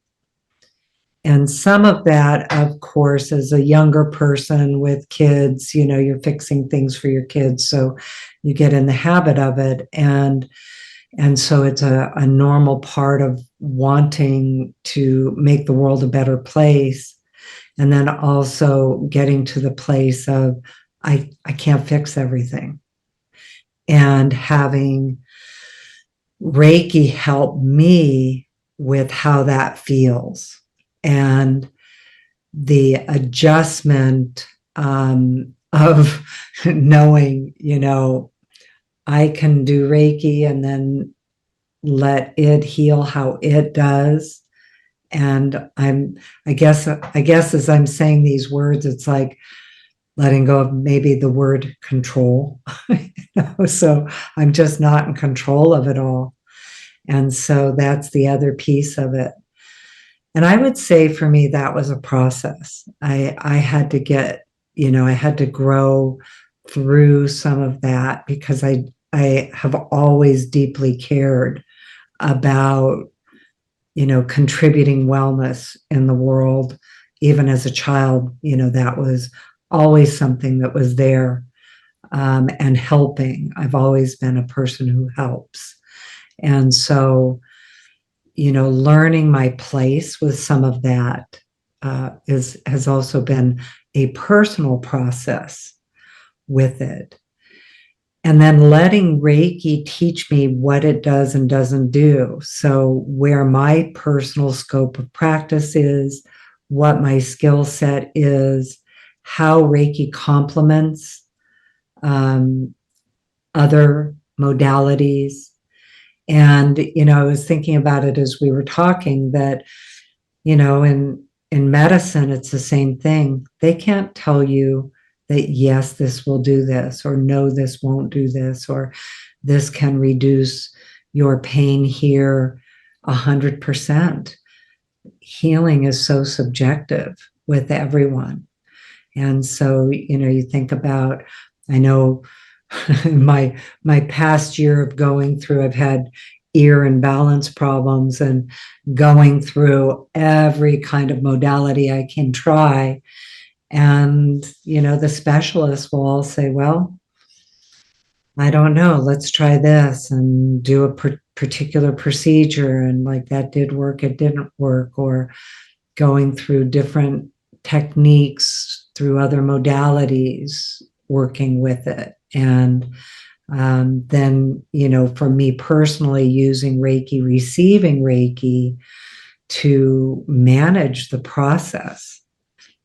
[SPEAKER 2] And some of that, of course, as a younger person with kids, you're fixing things for your kids. So you get in the habit of it. And so it's a normal part of wanting to make the world a better place. And then also getting to the place of, I can't fix everything. And having Reiki help me with how that feels. And the adjustment of knowing, I can do Reiki and then let it heal how it does. And I guess as I'm saying these words, it's like letting go of maybe the word control. So I'm just not in control of it all. And so that's the other piece of it. And I would say for me, that was a process. I had to get, I had to grow through some of that, because I have always deeply cared about, contributing wellness in the world. Even as a child, that was always something that was there, and helping. I've always been a person who helps. And so, learning my place with some of that has also been a personal process with it. And then letting Reiki teach me what it does and doesn't do. So where my personal scope of practice is, what my skill set is, how Reiki complements other modalities. And, I was thinking about it as we were talking that, in medicine, it's the same thing. They can't tell you that, yes, this will do this, or no, this won't do this, or this can reduce your pain here 100%. Healing is so subjective with everyone. And so, you think about, I know my past year of going through, I've had ear and balance problems, and going through every kind of modality I can try. And, the specialists will all say, well, I don't know, let's try this and do a particular procedure. And like, that did work, it didn't work, or going through different techniques through other modalities, working with it. And then, for me personally, using Reiki, receiving Reiki to manage the process.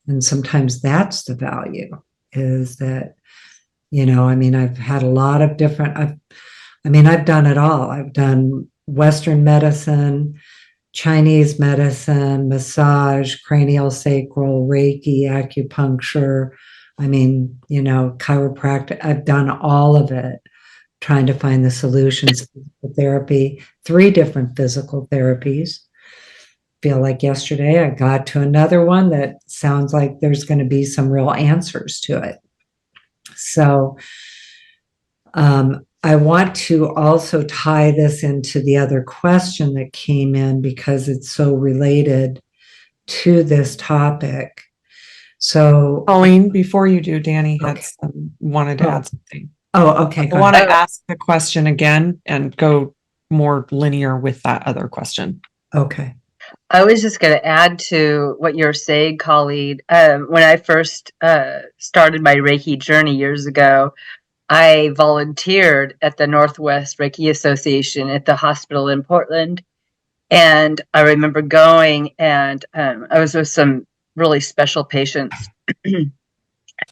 [SPEAKER 2] And sometimes that's the value, is that, I've had a lot of different, I've done it all. I've done Western medicine, Chinese medicine, massage, cranial sacral, Reiki, acupuncture. Chiropractic. I've done all of it, trying to find the solutions. Physical therapy, 3 different physical therapies. Feel like yesterday I got to another one that sounds like there's going to be some real answers to it. So I want to also tie this into the other question that came in, because it's so related to this topic. So,
[SPEAKER 1] Colleen, before you do, Danny had
[SPEAKER 2] Okay.
[SPEAKER 1] wanted to add something.
[SPEAKER 2] Oh, okay.
[SPEAKER 1] I
[SPEAKER 2] Go
[SPEAKER 1] want
[SPEAKER 2] ahead.
[SPEAKER 1] to ask the question again and go more linear with that other question.
[SPEAKER 2] Okay.
[SPEAKER 3] I was just going to add to what you're saying, Colleen. When I first started my Reiki journey years ago, I volunteered at the Northwest Reiki Association at the hospital in Portland. And I remember going, and I was with some really special patients.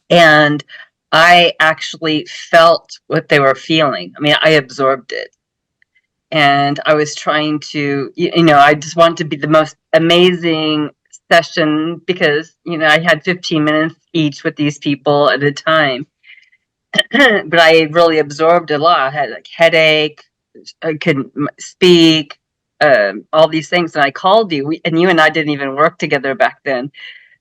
[SPEAKER 3] And I actually felt what they were feeling. I mean, I absorbed it. And I was trying to, I just wanted to be the most amazing session because, I had 15 minutes each with these people at a time. But I really absorbed a lot. I had like headache, I couldn't speak, all these things. And I called you, and you and I didn't even work together back then.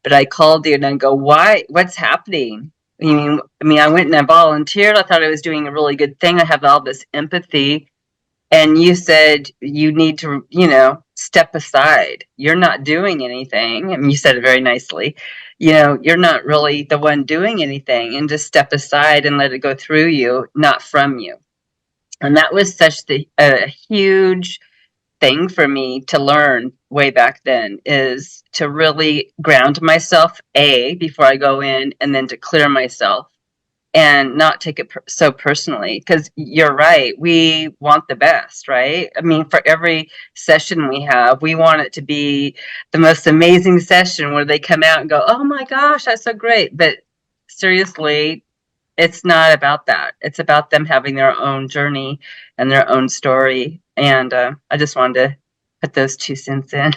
[SPEAKER 3] But I called you and I go, why? What's happening? I went and I volunteered. I thought I was doing a really good thing. I have all this empathy. And you said you need to, step aside. You're not doing anything. I mean, you said it very nicely. You're not really the one doing anything, and just step aside and let it go through you, not from you. And that was such a huge thing for me to learn way back then, is to really ground myself, before I go in, and then to clear myself and not take it so personally. Because you're right, we want the best, right? I mean, for every session we have, we want it to be the most amazing session where they come out and go, oh my gosh, that's so great. But seriously, it's not about that. It's about them having their own journey and their own story. And I just wanted to put those 2 cents in.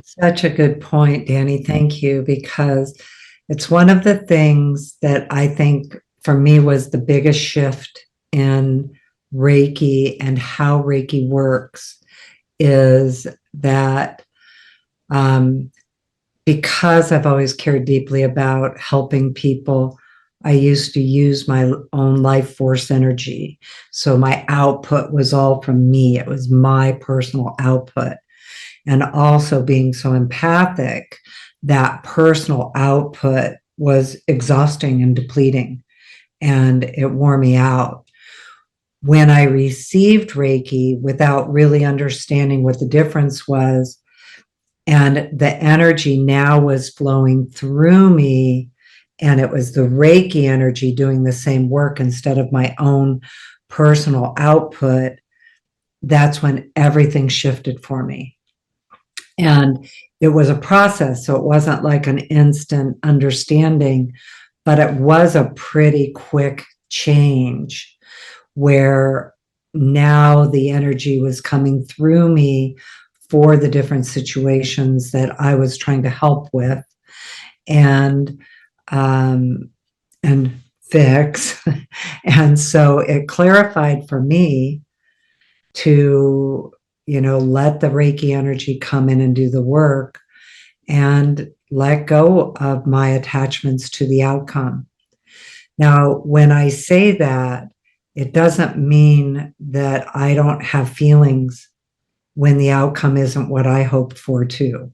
[SPEAKER 2] Such a good point, Danny. Thank you, because it's one of the things that I think for me was the biggest shift in Reiki and how Reiki works, is that because I've always cared deeply about helping people, I used to use my own life force energy. So my output was all from me. It was my personal output. And also being so empathic, that personal output was exhausting and depleting, and it wore me out. When I received Reiki without really understanding what the difference was, and the energy now was flowing through me, and it was the Reiki energy doing the same work instead of my own personal output, that's when everything shifted for me. And it was a process, so it wasn't like an instant understanding, but it was a pretty quick change where now the energy was coming through me for the different situations that I was trying to help with and fix. And so it clarified for me to let the Reiki energy come in and do the work and let go of my attachments to the outcome. Now, when I say that, it doesn't mean that I don't have feelings when the outcome isn't what I hoped for too.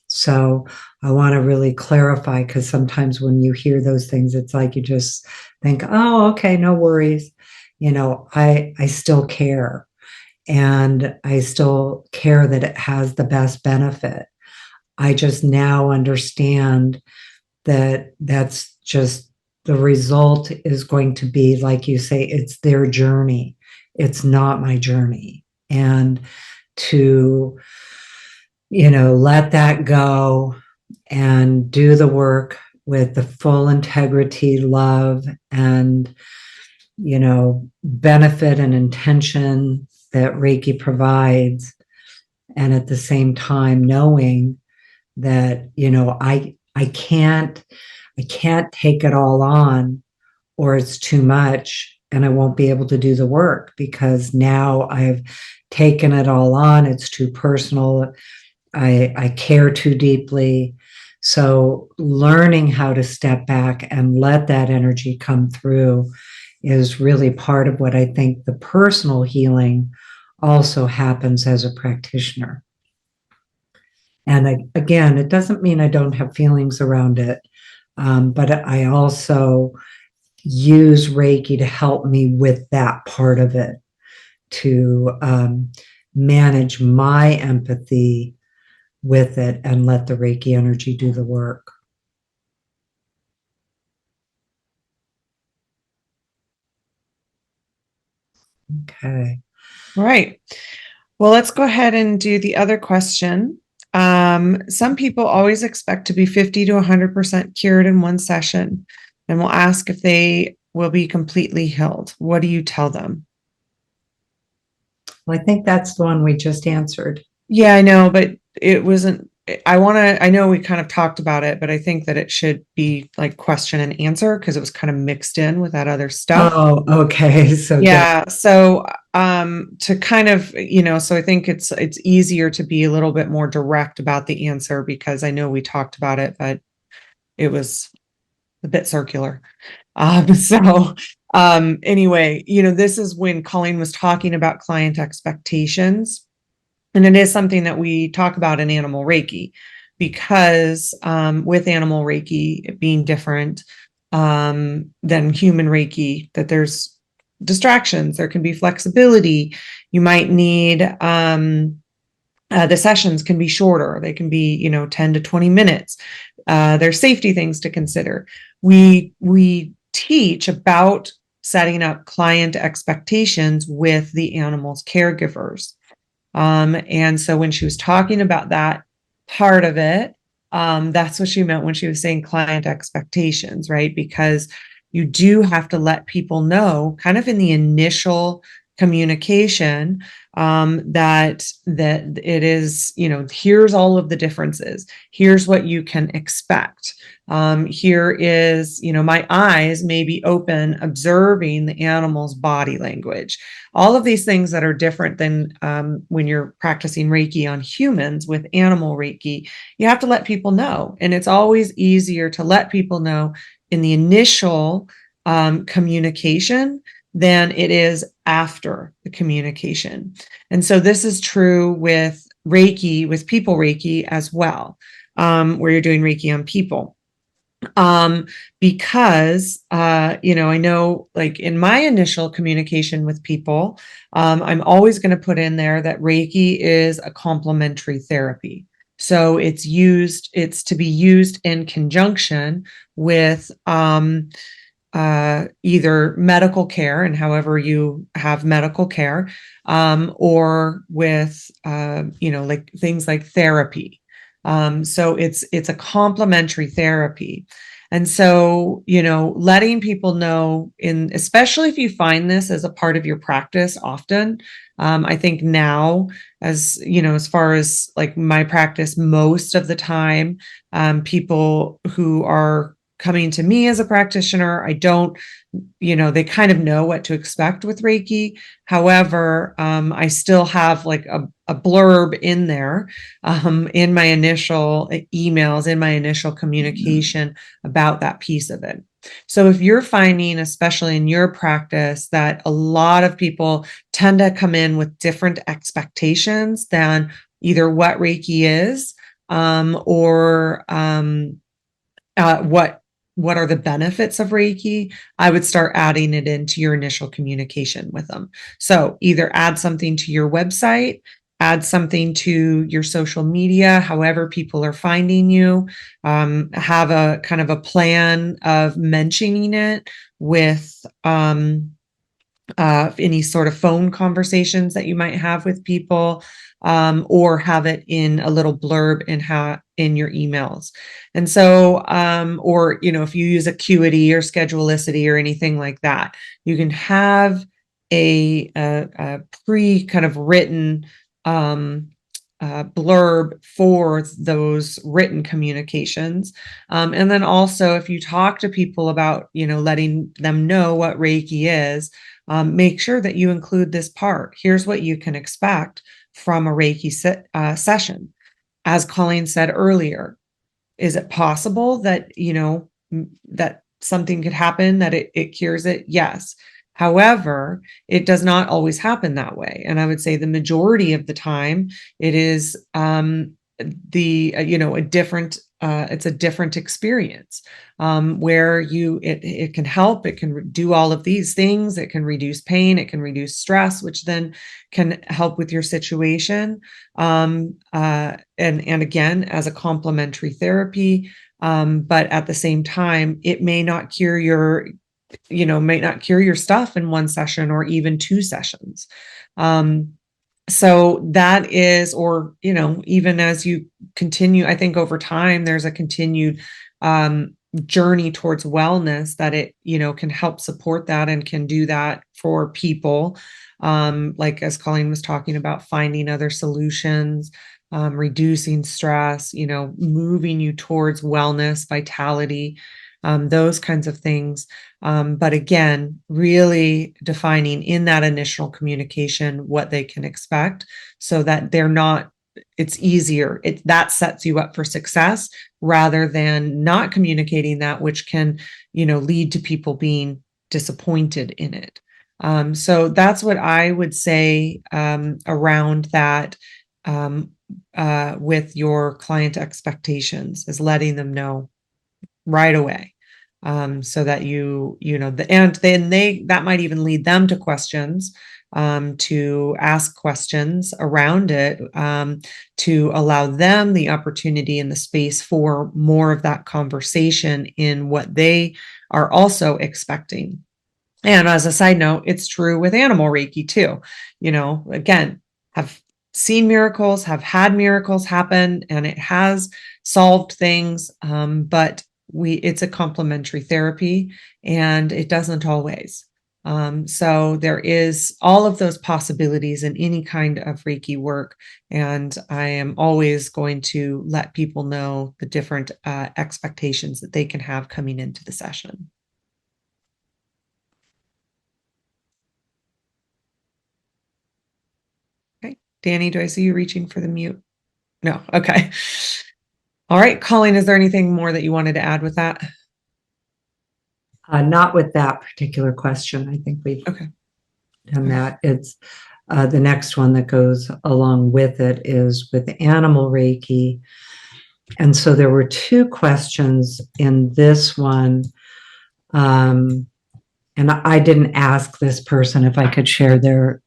[SPEAKER 2] So I want to really clarify, because sometimes when you hear those things, it's like you just think, oh, okay, no worries. I still care. And I still care that it has the best benefit. I just now understand that that's just the result is going to be, like you say, it's their journey. It's not my journey. And to, let that go and do the work with the full integrity, love, and, benefit and intention that Reiki provides. And at the same time, knowing that, I can't take it all on, or it's too much and I won't be able to do the work, because now I've taken it all on. It's too personal. I care too deeply. So learning how to step back and let that energy come through is really part of what I think the personal healing also happens as a practitioner. And again, it doesn't mean I don't have feelings around it, but I also use Reiki to help me with that part of it, to manage my empathy with it and let the Reiki energy do the work. Okay.
[SPEAKER 1] All right. Well, let's go ahead and do the other question. Some people always expect to be 50 to 100% cured in one session, and will ask if they will be completely healed. What do you tell them?
[SPEAKER 2] Well, I think that's the one we just answered.
[SPEAKER 1] Yeah, I know, but it wasn't. I know we kind of talked about it, but I think that it should be like question and answer because it was kind of mixed in with that other stuff.
[SPEAKER 2] Oh, okay. So
[SPEAKER 1] Yeah. So, to kind of, so I think it's easier to be a little bit more direct about the answer because I know we talked about it, but it was a bit circular. Anyway, this is when Colleen was talking about client expectations. And it is something that we talk about in animal Reiki because with animal Reiki it being different than human Reiki, that there's distractions, there can be flexibility. You might need the sessions can be shorter. They can be, 10 to 20 minutes. There's safety things to consider. We teach about setting up client expectations with the animal's caregivers. And so when she was talking about that part of it, that's what she meant when she was saying client expectations, right? Because you do have to let people know kind of in the initial communication, that it is, here's all of the differences. Here's what you can expect. Here is, my eyes may be open, observing the animal's body language. All of these things that are different than when you're practicing Reiki on humans. With animal Reiki, you have to let people know. And it's always easier to let people know in the initial communication than it is after the communication. And so this is true with Reiki, with people Reiki as well, where you're doing Reiki on people. Because, I know like in my initial communication with people, I'm always going to put in there that Reiki is a complementary therapy. So it's to be used in conjunction with, either medical care and however you have medical care, or with, like things like therapy. So it's a complementary therapy. And so, letting people know especially if you find this as a part of your practice often, I think now, as far as like my practice, most of the time, people who are coming to me as a practitioner, I don't, they kind of know what to expect with Reiki. However, I still have like a blurb in there, in my initial emails, in my initial communication about that piece of it. So if you're finding, especially in your practice, that a lot of people tend to come in with different expectations than either what Reiki is, or what are the benefits of Reiki, I would start adding it into your initial communication with them. So either add something to your website, add something to your social media, however people are finding you, have a kind of a plan of mentioning it with any sort of phone conversations that you might have with people, or have it in a little blurb in your emails. And so, or, if you use Acuity or Schedulicity or anything like that, you can have a pre kind of written blurb for those written communications. And then also, if you talk to people about, letting them know what Reiki is, make sure that you include this part. Here's what you can expect from a Reiki session. As Colleen said earlier, is it possible that, that something could happen, that it cures it? Yes. However, it does not always happen that way. And I would say the majority of the time, it is a different it's a different experience, where it can help, it can do all of these things, it can reduce pain, it can reduce stress, which then can help with your situation. And again, as a complementary therapy, but at the same time, it may not cure your stuff in one session or even two sessions. So that is, or, even as you continue, I think over time, there's a continued journey towards wellness that it, can help support that and can do that for people. Like as Colleen was talking about, finding other solutions, reducing stress, moving you towards wellness, vitality, those kinds of things. But again, really defining in that initial communication what they can expect so that it's easier. That sets you up for success rather than not communicating that, which can, lead to people being disappointed in it. So that's what I would say around that with your client expectations, is letting them know right away. So that and then that might even lead them to questions, to ask questions around it, to allow them the opportunity and the space for more of that conversation in what they are also expecting. And as a side note, it's true with animal Reiki too. Again, have seen miracles, have had miracles happen, and it has solved things, but it's a complementary therapy, and it doesn't always. So there is all of those possibilities in any kind of Reiki work. And I am always going to let people know the different expectations that they can have coming into the session. Okay. Danny, do I see you reaching for the mute? No. Okay. All right, Colleen, is there anything more that you wanted to add with that?
[SPEAKER 2] Not with that particular question. I think we've done that. It's the next one that goes along with it is with animal Reiki. And so there were two questions in this one. And I didn't ask this person if I could share their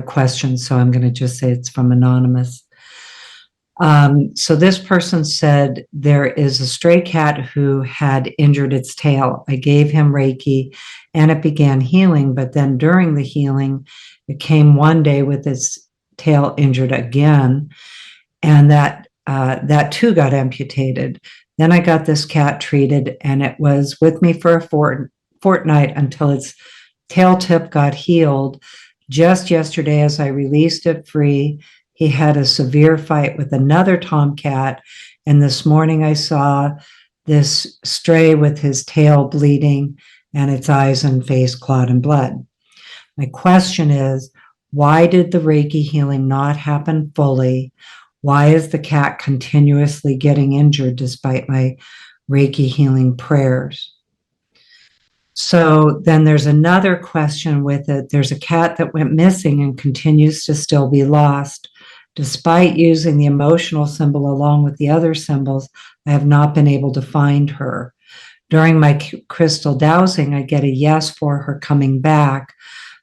[SPEAKER 2] questions, so I'm going to just say it's from anonymous. So this person said, there is a stray cat who had injured its tail. I gave him Reiki and it began healing, but then during the healing, it came one day with its tail injured again, and that too got amputated. Then I got this cat treated, and it was with me for a fortnight until its tail tip got healed. Just yesterday, as I released it free, he had a severe fight with another tomcat, and this morning I saw this stray with his tail bleeding and its eyes and face clawed in blood. My question is, why did the Reiki healing not happen fully? Why is the cat continuously getting injured despite my Reiki healing prayers? So then there's another question with it. There's a cat that went missing and continues to still be lost. Despite using the emotional symbol along with the other symbols, I have not been able to find her. During my crystal dowsing, I get a yes for her coming back,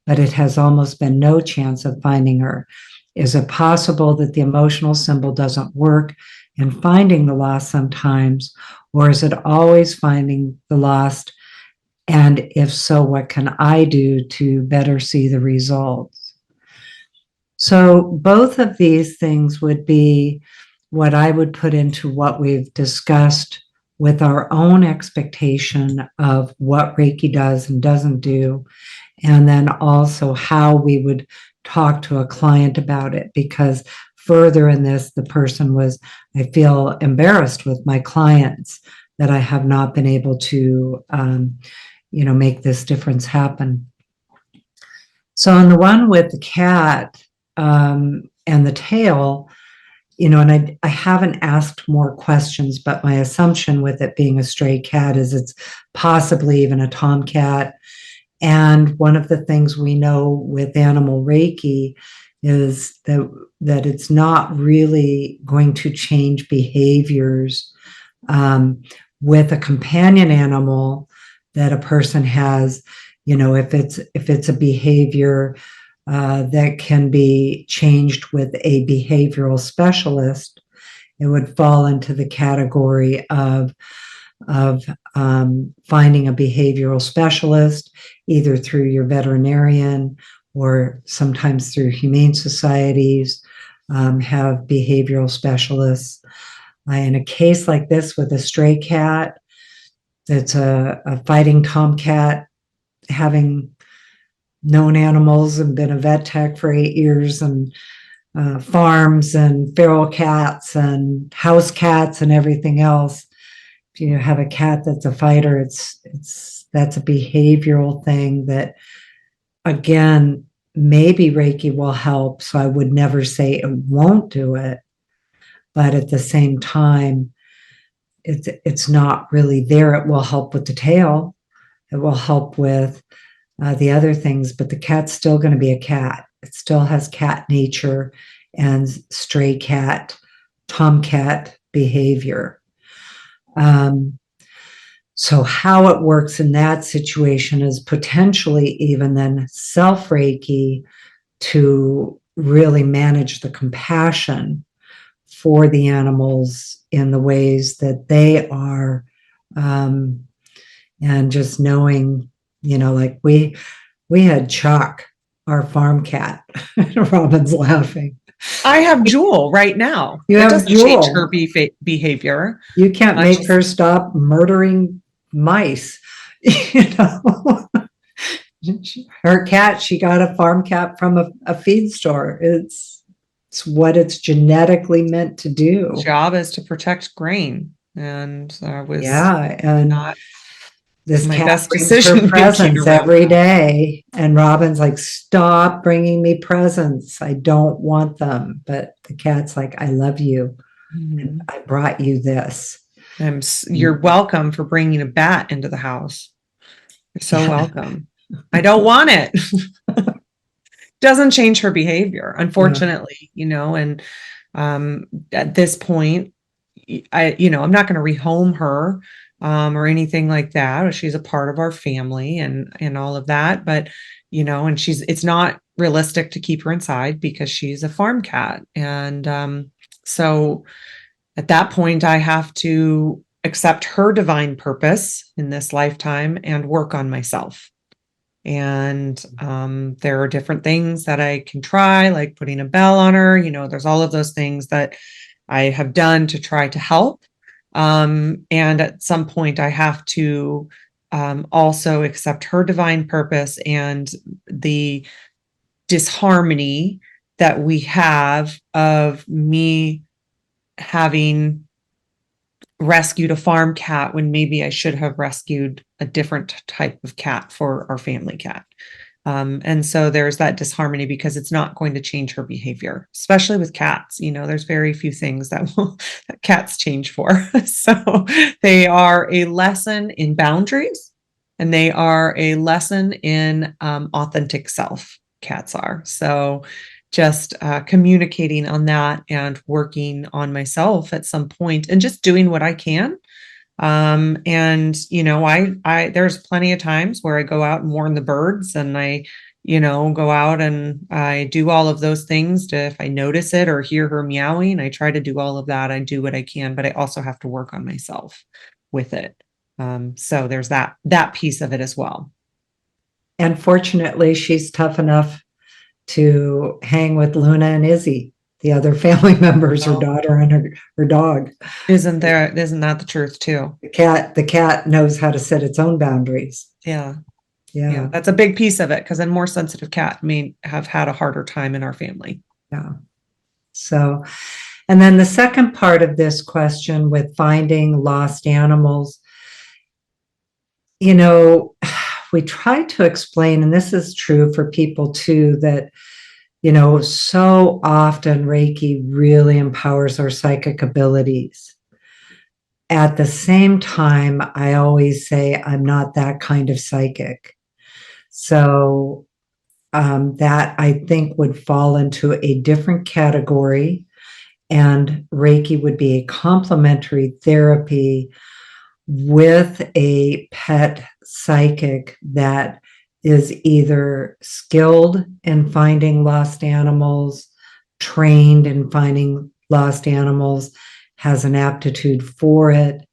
[SPEAKER 2] but it has almost been no chance of finding her. Is it possible that the emotional symbol doesn't work in finding the lost sometimes, or is it always finding the lost? And if so, what can I do to better see the results? So both of these things would be what I would put into what we've discussed with our own expectation of what Reiki does and doesn't do, and then also how we would talk to a client about it. Because further in this, the person was, I feel embarrassed with my clients that I have not been able to, make this difference happen. So on the one with the cat, and the tail, and I haven't asked more questions, but my assumption with it being a stray cat is it's possibly even a tomcat. And one of the things we know with animal Reiki is that it's not really going to change behaviors With a companion animal that a person has, if it's a behavior that can be changed with a behavioral specialist, it would fall into the category of finding a behavioral specialist, either through your veterinarian or sometimes through humane societies, have behavioral specialists. In a case like this with a stray cat that's a fighting tomcat, having known animals and been a vet tech for 8 years, and farms and feral cats and house cats and everything else. If you have a cat that's a fighter, that's a behavioral thing that, again, maybe Reiki will help. So I would never say it won't do it, but at the same time, it's not really there. It will help with the tail. It will help with the other things, but the cat's still going to be a cat. It still has cat nature and stray cat, tomcat behavior. So how it works in that situation is potentially even then self-Reiki to really manage the compassion for the animals in the ways that they are. And just knowing, like we had Chuck, our farm cat. Robyn's laughing.
[SPEAKER 1] I have Jewel right now.
[SPEAKER 2] You have
[SPEAKER 1] doesn't
[SPEAKER 2] Jewel.
[SPEAKER 1] change her behavior.
[SPEAKER 2] You can't make her stop murdering mice. Her cat, she got a farm cat from a feed store. It's what it's genetically meant to do.
[SPEAKER 1] Job is to protect grain, and
[SPEAKER 2] and this
[SPEAKER 1] my
[SPEAKER 2] cat
[SPEAKER 1] best
[SPEAKER 2] brings
[SPEAKER 1] decision
[SPEAKER 2] her presents every day, and Robyn's like, stop bringing me presents. I don't want them. But the cat's like, I love you. And I brought you this.
[SPEAKER 1] You're welcome for bringing a bat into the house. You're so welcome. I don't want it. Doesn't change her behavior, unfortunately, and at this point, I'm not going to rehome her or anything like that. She's a part of our family and all of that, but and it's not realistic to keep her inside because she's a farm cat, and so at that point, I have to accept her divine purpose in this lifetime and work on myself. And there are different things that I can try, like putting a bell on her. There's all of those things that I have done to try to help. And at some point, I have to also accept her divine purpose and the disharmony that we have of me having rescued a farm cat when maybe I should have rescued a different type of cat for our family cat. And so there's that disharmony because it's not going to change her behavior, especially with cats. There's very few things that cats change for. So they are a lesson in boundaries, and they are a lesson in authentic self. Cats are. So just communicating on that and working on myself at some point and just doing what I can. And I there's plenty of times where I go out and warn the birds, and I go out and I do all of those things if I notice it or hear her meowing. I try to do all of that. I do what I can, but I also have to work on myself with it. So there's that piece of it as well.
[SPEAKER 2] And fortunately, she's tough enough to hang with Luna and Izzy, the other family members, her daughter and her dog.
[SPEAKER 1] Isn't that the truth too?
[SPEAKER 2] The cat knows how to set its own boundaries.
[SPEAKER 1] Yeah. That's a big piece of it, because a more sensitive cat may have had a harder time in our family.
[SPEAKER 2] Yeah. So, and then the second part of this question with finding lost animals, we try to explain, and this is true for people too, that, so often Reiki really empowers our psychic abilities. At the same time, I always say I'm not that kind of psychic. So that I think would fall into a different category. and Reiki would be a complementary therapy with a pet psychic that is either skilled in finding lost animals, trained in finding lost animals, has an aptitude for it.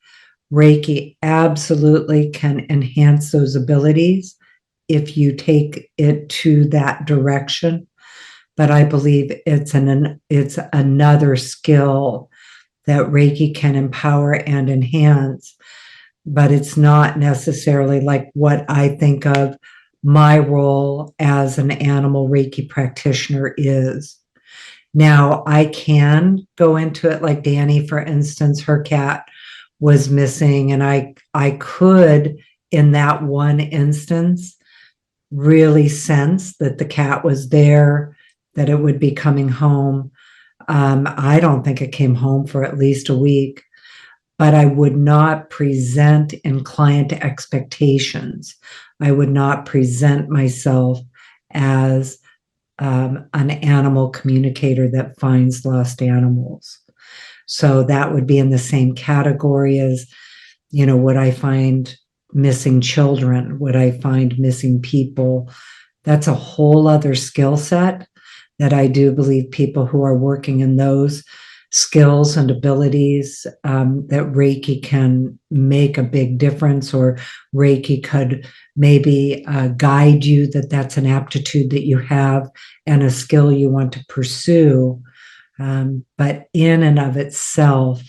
[SPEAKER 2] Reiki absolutely can enhance those abilities if you take it to that direction. But I believe it's another skill that Reiki can empower and enhance, but it's not necessarily like what I think of my role as an animal Reiki practitioner is. Now, I can go into it like Danny, for instance, her cat was missing, and I could, in that one instance, really sense that the cat was there, that it would be coming home. I don't think it came home for at least a week, but I would not present in client expectations. I would not present myself as an animal communicator that finds lost animals. So that would be in the same category as, would I find missing children? Would I find missing people? That's a whole other skill set that I do believe people who are working in those skills and abilities, that Reiki can make a big difference, or Reiki could maybe guide you that that's an aptitude that you have and a skill you want to pursue. But in and of itself,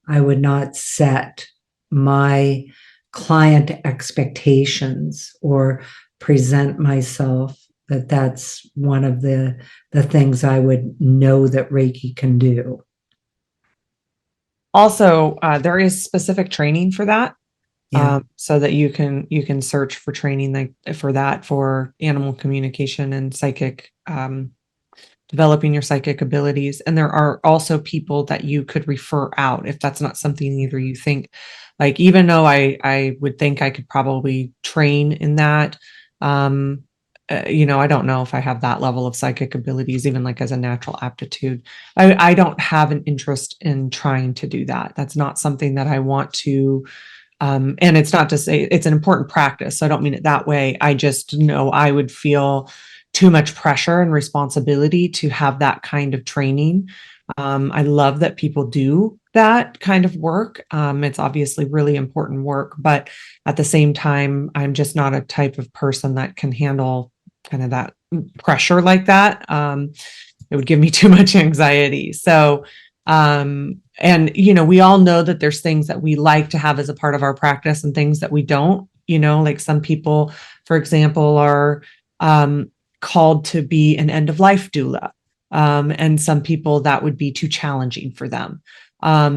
[SPEAKER 2] I would not set my client expectations or present myself that that's one of the things I would know that Reiki can do.
[SPEAKER 1] Also, there is specific training for that.
[SPEAKER 2] Yeah.
[SPEAKER 1] So that you can search for training like for that, for animal communication and psychic, developing your psychic abilities. And there are also people that you could refer out if that's not something either you think. Like, even though I would think I could probably train in that, I don't know if I have that level of psychic abilities, even like as a natural aptitude. I don't have an interest in trying to do that. That's not something that I want to. And it's not to say it's an important practice, so I don't mean it that way. I just know I would feel too much pressure and responsibility to have that kind of training. I love that people do that kind of work. It's obviously really important work, but at the same time, I'm just not a type of person that can handle kind of that pressure like that. It would give me too much anxiety. So, and, we all know that there's things that we like to have as a part of our practice and things that we don't, like some people, for example, are called to be an end of life doula. And some people that would be too challenging for them.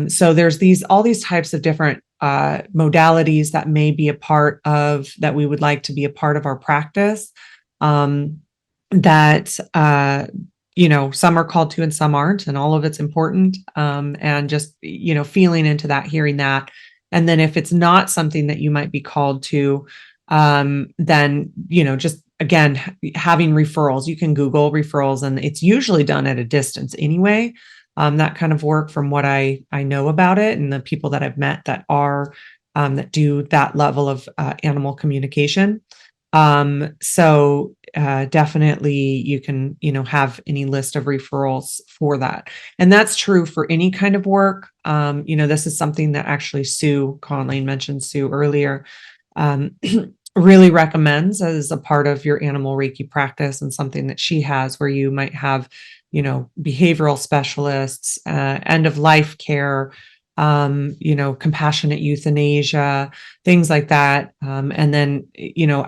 [SPEAKER 1] So there's all these types of different modalities that may be a part of, that we would like to be a part of our practice. That some are called to and some aren't, and all of it's important. And just, feeling into that, hearing that. And then if it's not something that you might be called to, then, just again, having referrals. You can Google referrals, and it's usually done at a distance anyway. That kind of work, from what I know about it, and the people that I've met that are, that do that level of animal communication. So definitely you can, have any list of referrals for that. And that's true for any kind of work. This is something that actually Colleen mentioned Sue earlier, really recommends as a part of your animal Reiki practice, and something that she has, where you might have, behavioral specialists, end of life care, compassionate euthanasia, things like that. And then,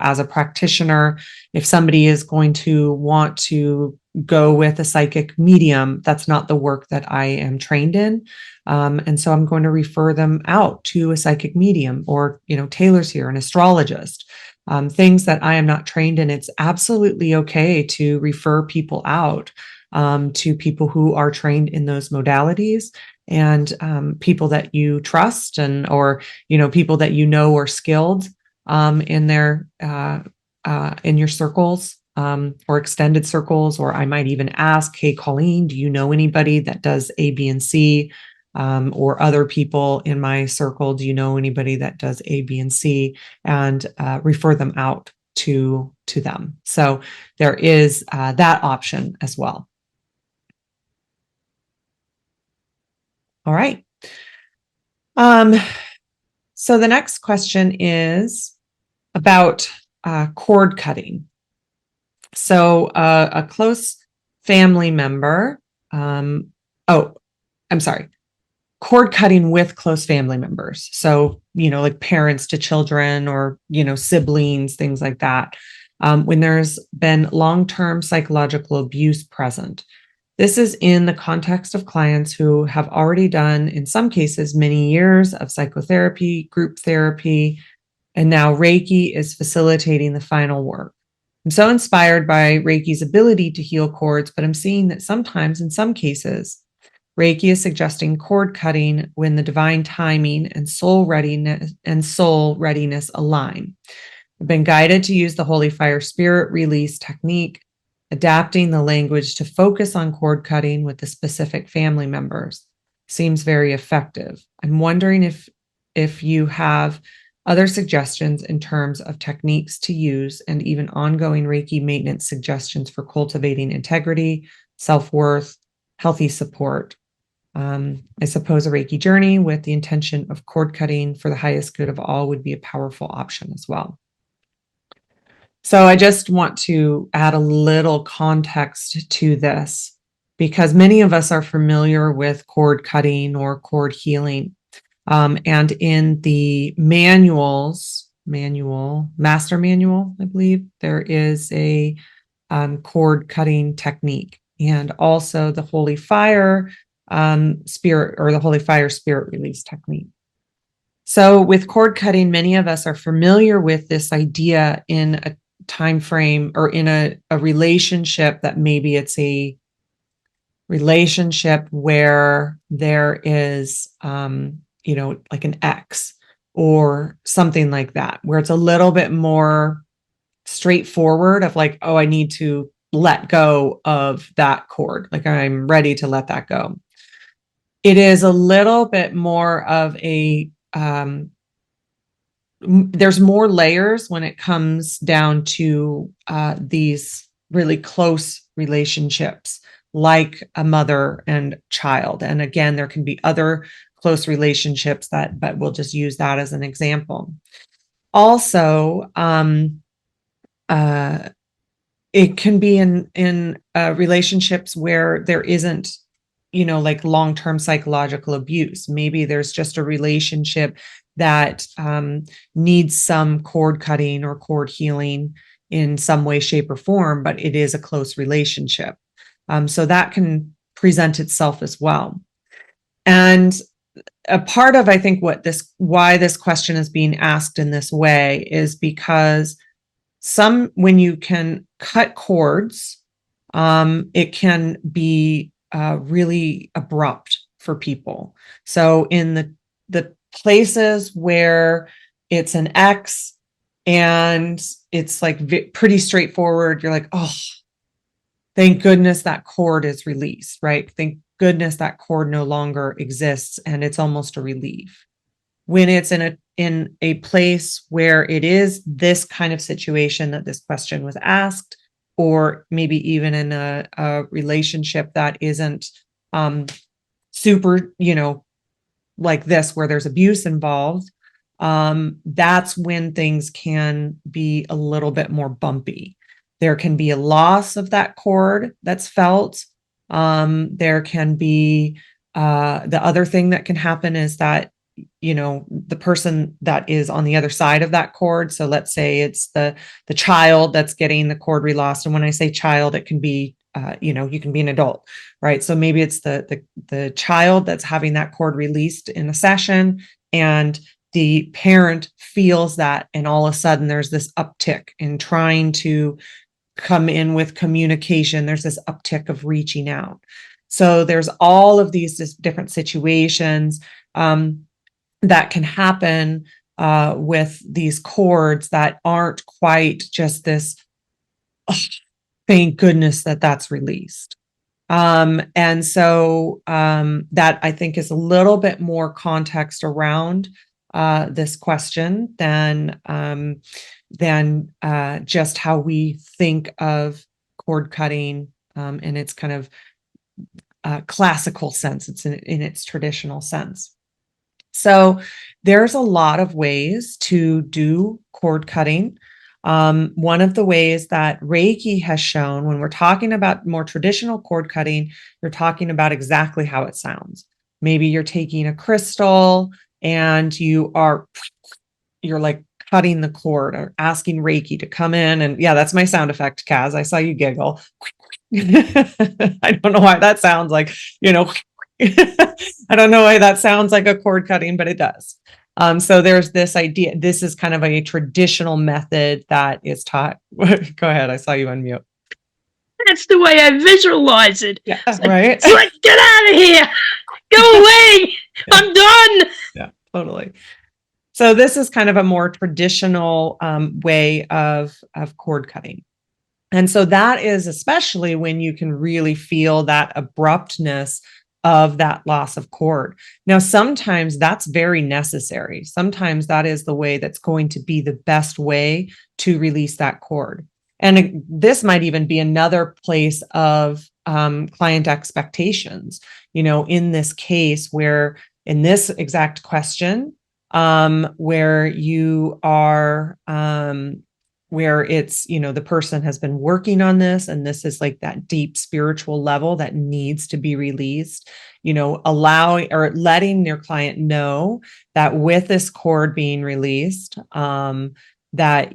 [SPEAKER 1] as a practitioner, if somebody is going to want to go with a psychic medium, that's not the work that I am trained in. And so I'm going to refer them out to a psychic medium, or, Taylor's here, an astrologist, things that I am not trained in. It's absolutely okay to refer people out to people who are trained in those modalities, and people that you trust, or people that are skilled in their in your circles. or extended circles, or I might even ask, hey, Colleen, do you know anybody that does A, B, and C? Or other people in my circle, do you know anybody that does A, B, and C? And refer them out to them. So there is that option as well. All right. So the next question is about cord cutting. So a close family member, cord cutting with close family members. So, like parents to children or, siblings, things like that. When there's been long-term psychological abuse present. This is in the context of clients who have already done, in some cases, many years of psychotherapy, group therapy, and now Reiki is facilitating the final work. I'm so inspired by Reiki's ability to heal cords, but I'm seeing that sometimes, in some cases, Reiki is suggesting cord cutting when the divine timing and soul readiness align. I've been guided to use the Holy Fire Spirit release technique, adapting the language to focus on cord cutting with the specific family members. Seems very effective. I'm wondering if you have other suggestions in terms of techniques to use and even ongoing Reiki maintenance suggestions for cultivating integrity, self-worth, healthy support. I suppose a Reiki journey with the intention of cord cutting for the highest good of all would be a powerful option as well. So I just want to add a little context to this because many of us are familiar with cord cutting or cord healing. And in the master manual, I believe, there is a cord cutting technique, and also the Holy Fire Spirit or the Holy Fire Spirit release technique. So with cord cutting, many of us are familiar with this idea in a time frame or in a relationship that maybe it's a relationship where there is, like an ex or something like that, where it's a little bit more straightforward of like, oh, I need to let go of that cord. Like I'm ready to let that go. It is a little bit more of a, there's more layers when it comes down to these really close relationships, like a mother and child. And again, there can be other close relationships but we'll just use that as an example. Also, it can be in relationships where there isn't, like long-term psychological abuse. Maybe there's just a relationship that needs some cord cutting or cord healing in some way, shape, or form, but it is a close relationship. So that can present itself as well. And a part of, I think, why this question is being asked in this way is because when you can cut cords, it can be really abrupt for people. So in the places where it's an ex and it's like pretty straightforward, you're like, oh, thank goodness that cord is released, right? Thank goodness that cord no longer exists, and it's almost a relief. When it's in a place where it is this kind of situation that this question was asked, or maybe even in a relationship that isn't super, like this, where there's abuse involved, that's when things can be a little bit more bumpy. There can be a loss of that cord that's felt. There can be the other thing that can happen is that, the person that is on the other side of that cord. So let's say it's the child that's getting the cord re-lost. And when I say child, it can be, you can be an adult, right? So maybe it's the child that's having that cord released in a session, and the parent feels that, and all of a sudden there's this uptick in trying to come in with communication. There's this uptick of reaching out. So there's all of these different situations that can happen with these cords that aren't quite just this thank goodness that that's released. And so that I think is a little bit more context around this question than just how we think of cord cutting in its kind of classical sense. It's in its traditional sense. So there's a lot of ways to do cord cutting. One of the ways that Reiki has shown, when we're talking about more traditional cord cutting, you're talking about exactly how it sounds. Maybe you're taking a crystal and you're like cutting the cord, or asking Reiki to come in. And yeah, that's my sound effect, Kaz. I saw you giggle. I don't know why that sounds like, I don't know why that sounds like a cord cutting, but it does. So there's this idea. This is kind of a traditional method that is taught. Go ahead. I saw you unmute.
[SPEAKER 4] That's the way I visualize it.
[SPEAKER 1] Yeah, right.
[SPEAKER 4] It's like, get out of here. Go away. I'm done.
[SPEAKER 1] Yeah, totally. So this is kind of a more traditional way of cord cutting. And so that is especially when you can really feel that abruptness of that loss of cord. Now, sometimes that's very necessary. Sometimes that is the way that's going to be the best way to release that cord. And this might even be another place of client expectations, in this case, where in this exact question, where you are, where it's, the person has been working on this, and this is like that deep spiritual level that needs to be released, allowing or letting your client know that with this cord being released, that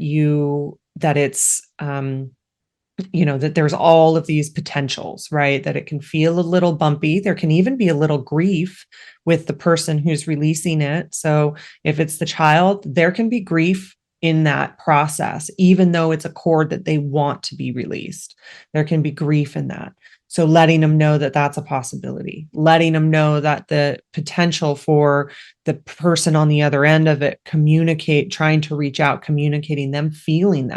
[SPEAKER 1] it's, that there's all of these potentials, right? That it can feel a little bumpy. There can even be a little grief with the person who's releasing it. So if it's the child, there can be grief in that process, even though it's a cord that they want to be released. There can be grief in that. So letting them know that that's a possibility, letting them know that the potential for the person on the other end of it trying to reach out, communicating them, feeling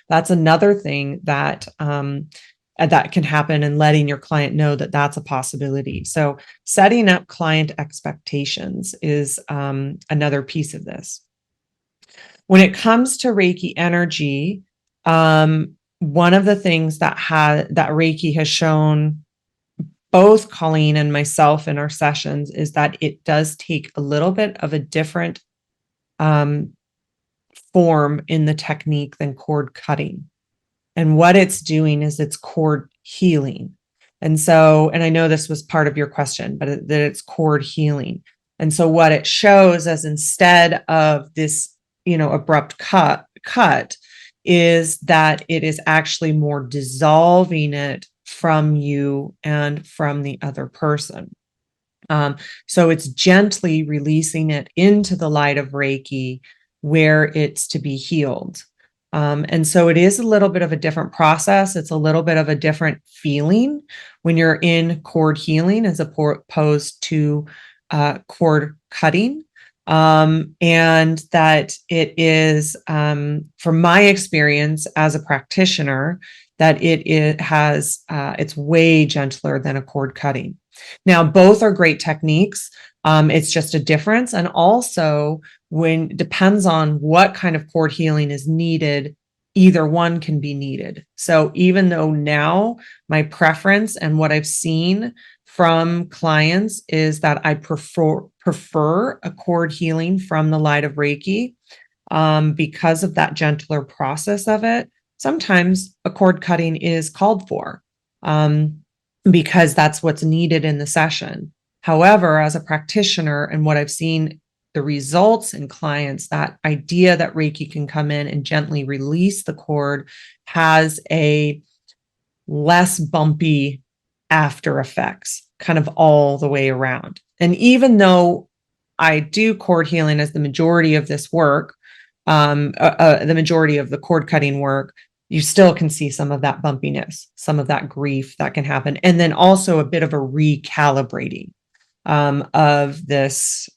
[SPEAKER 1] that's another thing that that can happen, and letting your client know that that's a possibility. So setting up client expectations is another piece of this. When it comes to Reiki energy, one of the things that Reiki has shown both Colleen and myself in our sessions is that it does take a little bit of a different form in the technique than cord cutting. And what it's doing is it's cord healing. And I know this was part of your question, but that it's cord healing. And so what it shows is, instead of this, abrupt cut is that it is actually more dissolving it from you and from the other person. So it's gently releasing it into the light of Reiki where it's to be healed. And so it is a little bit of a different process. It's a little bit of a different feeling when you're in cord healing as opposed to cord cutting. And that it is, from my experience as a practitioner, that it's way gentler than a cord cutting. Now, both are great techniques. It's just a difference. And also, depends on what kind of cord healing is needed, either one can be needed. So even though now my preference and what I've seen from clients is that I prefer a cord healing from the light of Reiki, because of that gentler process of it. Sometimes a cord cutting is called for, because that's what's needed in the session. However, as a practitioner, and what I've seen, the results in clients, that idea that Reiki can come in and gently release the cord has a less bumpy after effects, kind of all the way around. And even though I do cord healing as the majority of this work, the majority of the cord cutting work, you still can see some of that bumpiness, some of that grief that can happen. And then also a bit of a recalibrating of this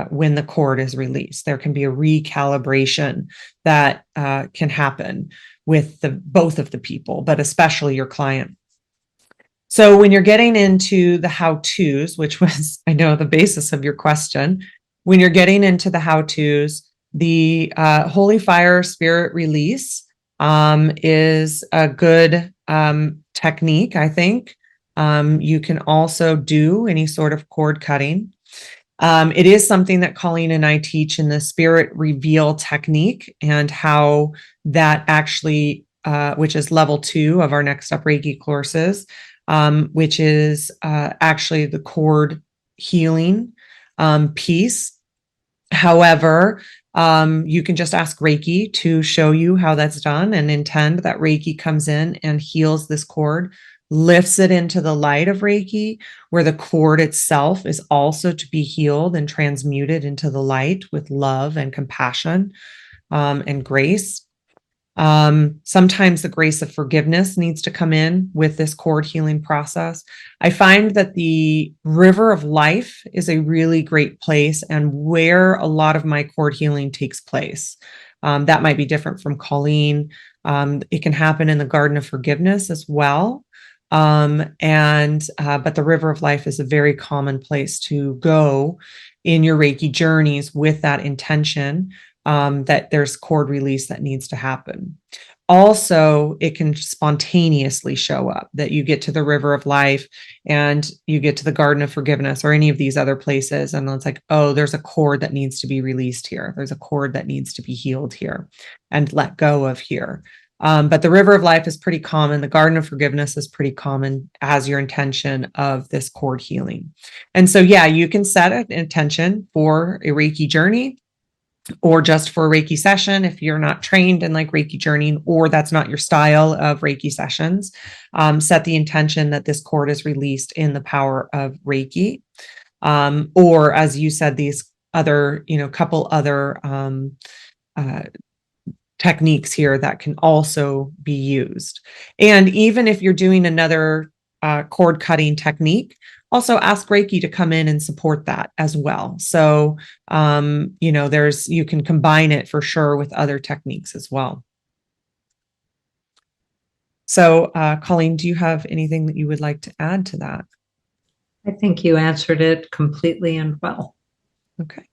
[SPEAKER 1] when the cord is released. There can be a recalibration that can happen with both of the people, but especially your client. So when you're getting into the how-tos, which was, I know, the basis of your question, when you're getting into the how-tos, the Holy Fire Spirit Release is a good technique, I think. You can also do any sort of cord cutting. It is something that Colleen and I teach in the Spirit Reveal technique, and how that actually, which is level 2 of our Next Up Reiki courses, which is actually the cord healing piece. However, you can just ask Reiki to show you how that's done, and intend that Reiki comes in and heals this cord, lifts it into the light of Reiki, where the cord itself is also to be healed and transmuted into the light with love and compassion and grace. Sometimes the grace of forgiveness needs to come in with this cord healing process. I find that the river of life is a really great place, and where a lot of my cord healing takes place. That might be different from Colleen. It can happen in the garden of forgiveness as well. But the river of life is a very common place to go in your Reiki journeys with that intention, that there's cord release that needs to happen. Also, it can spontaneously show up, that you get to the river of life and you get to the garden of forgiveness or any of these other places, and it's like, oh, there's a cord that needs to be released here. There's a cord that needs to be healed here and let go of here. But the river of life is pretty common. The garden of forgiveness is pretty common as your intention of this cord healing. And so, yeah, you can set an intention for a Reiki journey, or just for a Reiki session if you're not trained in like Reiki journeying, or that's not your style of Reiki sessions. Set the intention that this cord is released in the power of Reiki. Or as you said, these other, couple other techniques here that can also be used. And even if you're doing another cord cutting technique, also ask Reiki to come in and support that as well. So, you can combine it for sure with other techniques as well. So, Colleen, do you have anything that you would like to add to that?
[SPEAKER 2] I think you answered it completely and well.
[SPEAKER 1] Okay.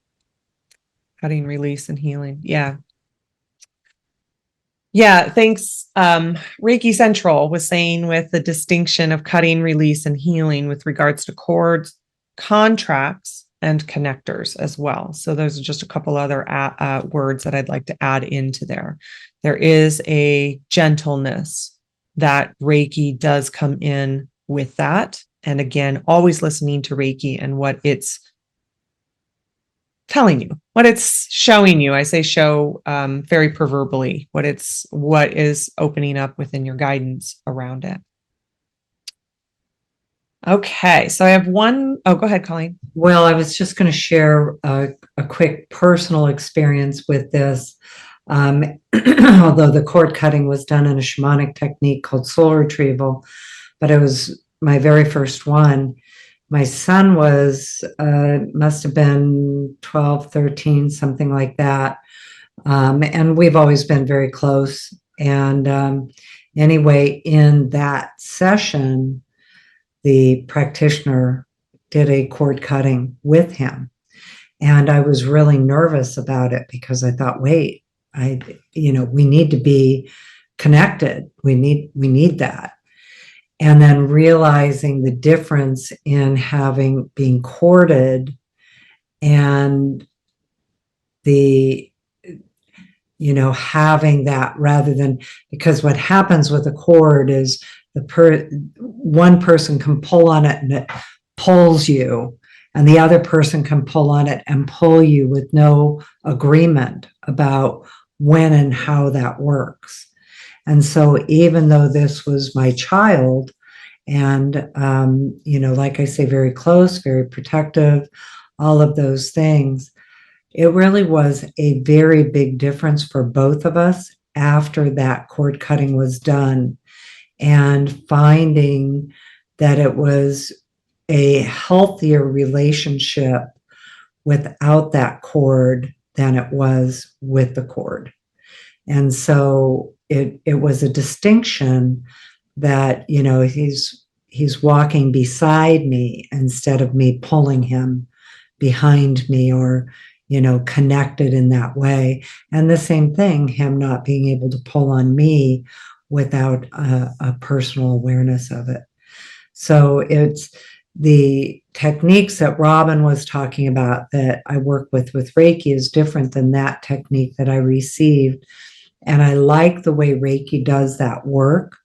[SPEAKER 1] Cutting, release, and healing. Yeah. Yeah, thanks. Reiki Central was saying with the distinction of cutting, release, and healing with regards to cords, contracts, and connectors as well. So those are just a couple other words that I'd like to add into there. There is a gentleness that Reiki does come in with that. And again, always listening to Reiki and what it's telling you, what it's showing you. I say show very proverbially, what is opening up within your guidance around it. Okay, so I have one. Oh, go ahead, Colleen.
[SPEAKER 2] Well, I was just going to share a quick personal experience with this. Although the cord cutting was done in a shamanic technique called soul retrieval, but it was my very first one. My son was, must have been 12, 13, something like that. And we've always been very close. And anyway, in that session, the practitioner did a cord cutting with him. And I was really nervous about it because I thought, wait, we need to be connected. We need that. And then realizing the difference in being corded and having that, rather than, because what happens with a cord is one person can pull on it and it pulls you, and the other person can pull on it and pull you with no agreement about when and how that works. And so even though this was my child and, like I say, very close, very protective, all of those things, it really was a very big difference for both of us after that cord cutting was done, and finding that it was a healthier relationship without that cord than it was with the cord. And so it was a distinction that, you know, he's walking beside me instead of me pulling him behind me, or, you know, connected in that way. And the same thing, him not being able to pull on me without a personal awareness of it. So it's the techniques that Robyn was talking about that I work with Reiki is different than that technique that I received. And I like the way Reiki does that work.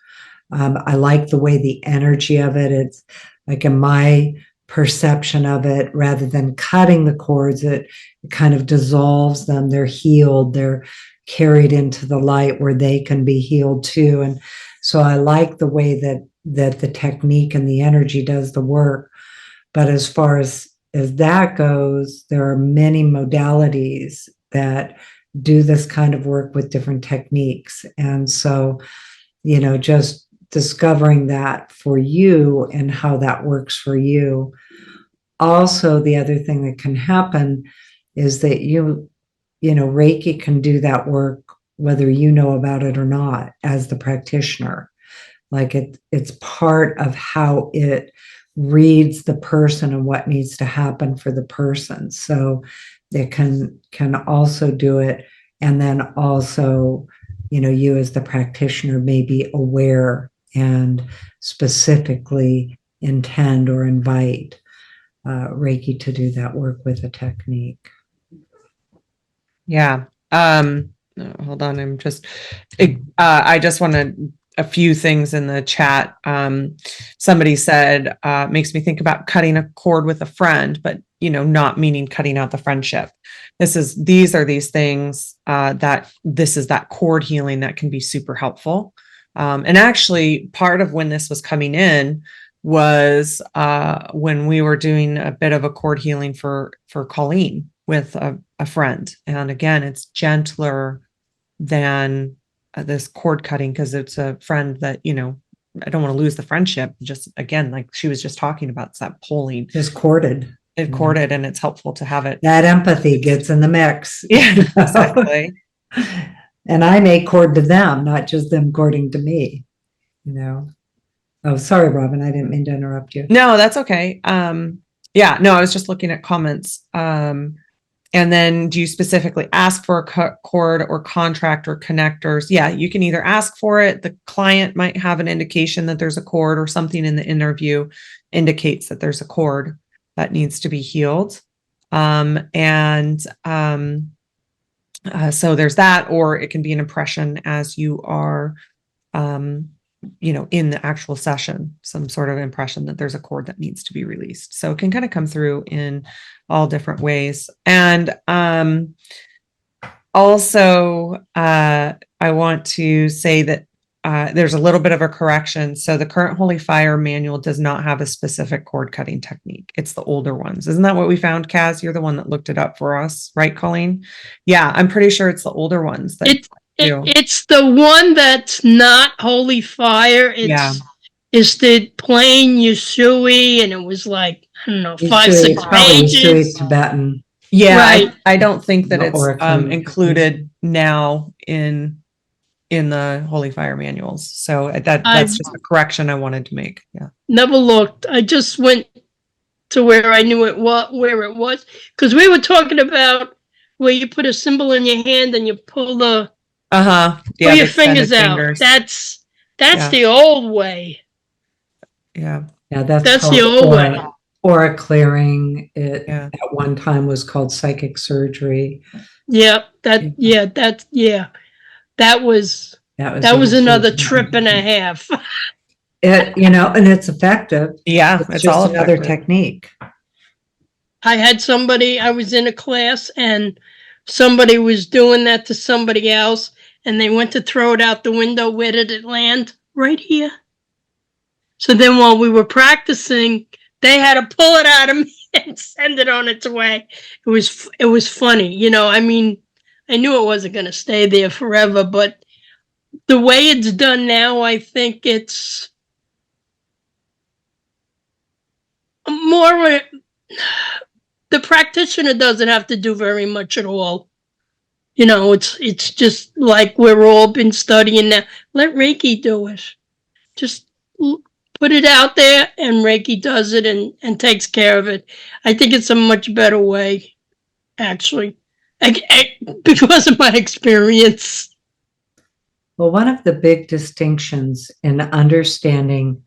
[SPEAKER 2] I like the way the energy of it, it's like in my perception of it, rather than cutting the cords, it kind of dissolves them. They're healed. They're carried into the light where they can be healed too. And so I like the way that the technique and the energy does the work. But as far as that goes, there are many modalities that do this kind of work with different techniques. And so, you know, just discovering that for you and how that works for you. Also, the other thing that can happen is that you know, Reiki can do that work whether you know about it or not as the practitioner. Like it's part of how it reads the person and what needs to happen for the person. So it can also do it. And then also, you know, you as the practitioner may be aware and specifically intend or invite Reiki to do that work with a technique.
[SPEAKER 1] Yeah. Hold on. I just wanted a few things in the chat. Somebody said, makes me think about cutting a cord with a friend, but, you know, not meaning cutting out the friendship. These are these things, this is that cord healing that can be super helpful. And actually part of when this was coming in was, when we were doing a bit of a cord healing for Colleen with a friend. And again, it's gentler than this cord cutting, because it's a friend that, you know, I don't want to lose the friendship. Just again, like she was just talking about, it's that pulling.
[SPEAKER 2] Just corded.
[SPEAKER 1] It corded, and it's helpful to have it.
[SPEAKER 2] That empathy gets in the mix.
[SPEAKER 1] Yeah, exactly.
[SPEAKER 2] And I may cord to them, not just them cording to me, you know. Oh, sorry, Robyn, I didn't mean to interrupt you.
[SPEAKER 1] No, that's okay. Yeah, no, I was just looking at comments. And then do you specifically ask for a cord or contract or connectors? Yeah, you can either ask for it. The client might have an indication that there's a cord, or something in the interview indicates that there's a cord that needs to be healed. So there's that, or it can be an impression as you are, you know, in the actual session, some sort of impression that there's a cord that needs to be released. So it can kind of come through in all different ways. And also, I want to say that there's a little bit of a correction. So the current Holy Fire manual does not have a specific cord cutting technique. It's the older ones. Isn't that what we found, Kaz? You're the one that looked it up for us, right, Colleen? Yeah, I'm pretty sure it's the older ones.
[SPEAKER 4] It's the one that's not Holy Fire. It's the plain Yusui, and it was like, I don't know, 5-6 pages.
[SPEAKER 2] Yusui Tibetan.
[SPEAKER 1] Yeah,
[SPEAKER 4] right.
[SPEAKER 1] I don't think that it's
[SPEAKER 2] included
[SPEAKER 1] now in the Holy Fire manuals. So that's just a correction I wanted to make. Yeah.
[SPEAKER 4] Never looked. I just went to where I knew where it was, because we were talking about where you put a symbol in your hand and you pull the
[SPEAKER 1] Yeah,
[SPEAKER 4] pull your fingers out. That's the old way.
[SPEAKER 1] Yeah.
[SPEAKER 2] Yeah, that's
[SPEAKER 4] the old way.
[SPEAKER 2] Aura clearing. It
[SPEAKER 1] Yeah.
[SPEAKER 2] at one time was called psychic surgery.
[SPEAKER 4] Yeah, that was another trip and a half.
[SPEAKER 2] It, you know, and it's effective.
[SPEAKER 1] Yeah,
[SPEAKER 2] it's just another technique.
[SPEAKER 4] I had somebody, I was in a class and somebody was doing that to somebody else, and they went to throw it out the window. Where did it land? Right here. So then while we were practicing, they had to pull it out of me and send it on its way. It was funny. You know, I mean, I knew it wasn't going to stay there forever, but the way it's done now, I think it's more, the practitioner doesn't have to do very much at all. You know, it's just like we're all been studying now. Let Reiki do it. Just put it out there and Reiki does it and takes care of it. I think it's a much better way, actually, because of my experience.
[SPEAKER 2] Well, one of the big distinctions in understanding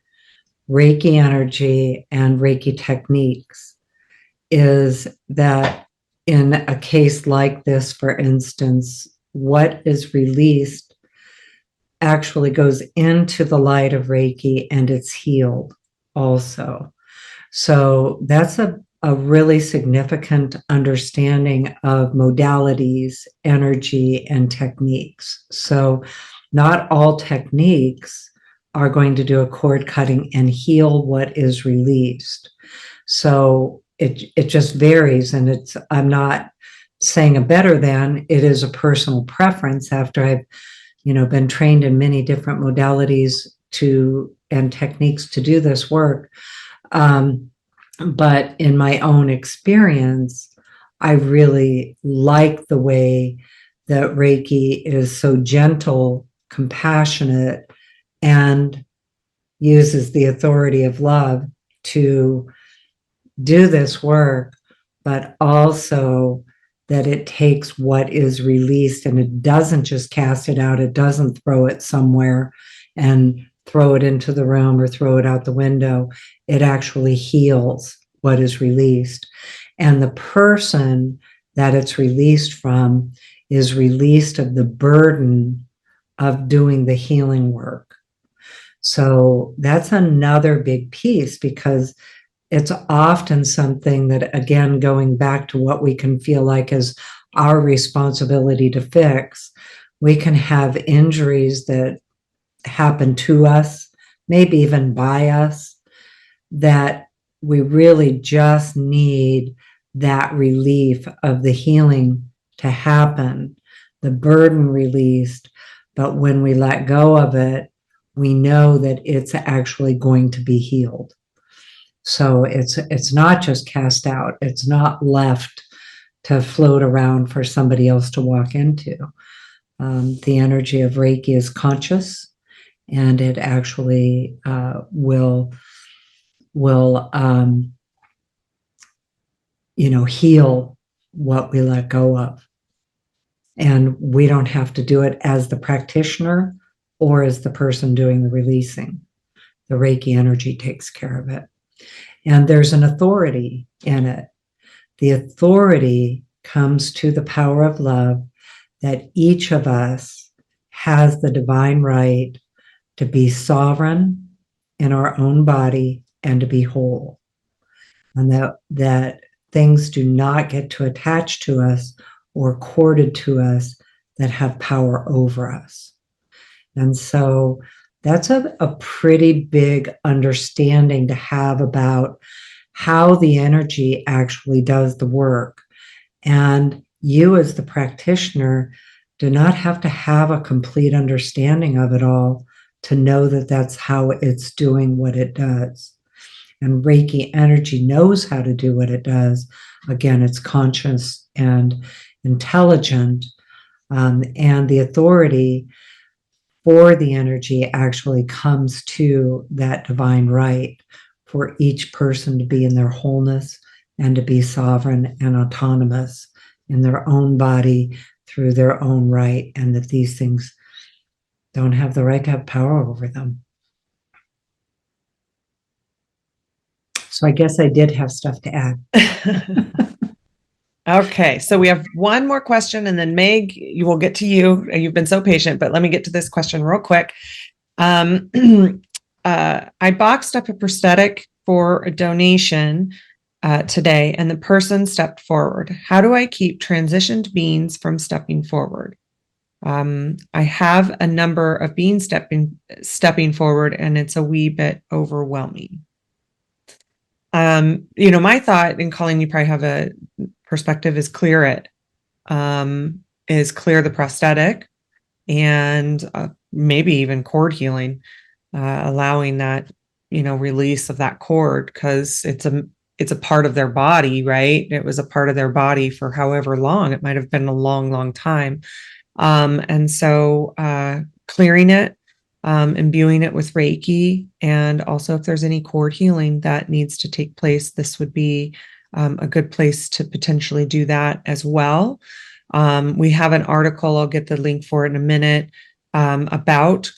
[SPEAKER 2] Reiki energy and Reiki techniques is that in a case like this, for instance, what is released actually goes into the light of Reiki and it's healed also. So that's a really significant understanding of modalities, energy, and techniques. So not all techniques are going to do a cord cutting and heal what is released. So it just varies, and I'm not saying a better than, it is a personal preference after I've been trained in many different modalities and techniques to do this work. But in my own experience, I really like the way that Reiki is so gentle, compassionate, and uses the authority of love to do this work, but also that it takes what is released and it doesn't just cast it out. It doesn't throw it somewhere and throw it into the room or throw it out the window. It actually heals what is released. And the person that it's released from is released of the burden of doing the healing work. So that's another big piece, because it's often something that, again, going back to what we can feel like is our responsibility to fix, we can have injuries that happen to us, maybe even by us, that we really just need that relief of the healing to happen, the burden released. But when we let go of it, we know that it's actually going to be healed. So it's not just cast out. It's not left to float around for somebody else to walk into. The energy of Reiki is conscious, and it actually will heal what we let go of. And we don't have to do it as the practitioner or as the person doing the releasing. The Reiki energy takes care of it. And there's an authority in it. The authority comes to the power of love, that each of us has the divine right to be sovereign in our own body and to be whole. And that things do not get to attach to us or corded to us that have power over us. And so that's a pretty big understanding to have about how the energy actually does the work. And you, as the practitioner, do not have to have a complete understanding of it all to know that that's how it's doing what it does. And Reiki energy knows how to do what it does. Again, it's conscious and intelligent, and the authority for the energy actually comes to that divine right for each person to be in their wholeness and to be sovereign and autonomous in their own body through their own right, and that these things don't have the right to have power over them. So I guess I did have stuff to add.
[SPEAKER 1] Okay, so we have one more question, and then Meg, you will get to you. You've been so patient, but let me get to this question real quick. I boxed up a prosthetic for a donation today, and the person stepped forward. How do I keep transitioned beings from stepping forward? I have a number of beings stepping forward, and it's a wee bit overwhelming. My thought, and Colleen, you probably have a perspective, is clear it, is clear the prosthetic, and maybe even cord healing, allowing that, release of that cord, because it's it's a part of their body, right? It was a part of their body for however long. It might have been a long, long time. And so clearing it, imbuing it with Reiki, and also if there's any cord healing that needs to take place, this would be a good place to potentially do that as well. We have an article, I'll get the link for it in a minute, about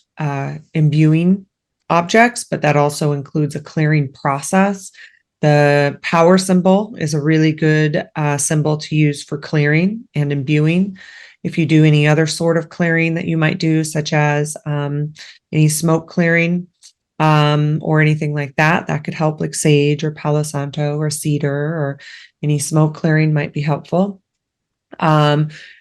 [SPEAKER 1] imbuing objects, but that also includes a clearing process. The power symbol is a really good symbol to use for clearing and imbuing. If you do any other sort of clearing that you might do, such as any smoke clearing or anything like that, that could help, like sage or Palo Santo or cedar, or any smoke clearing might be helpful. Also,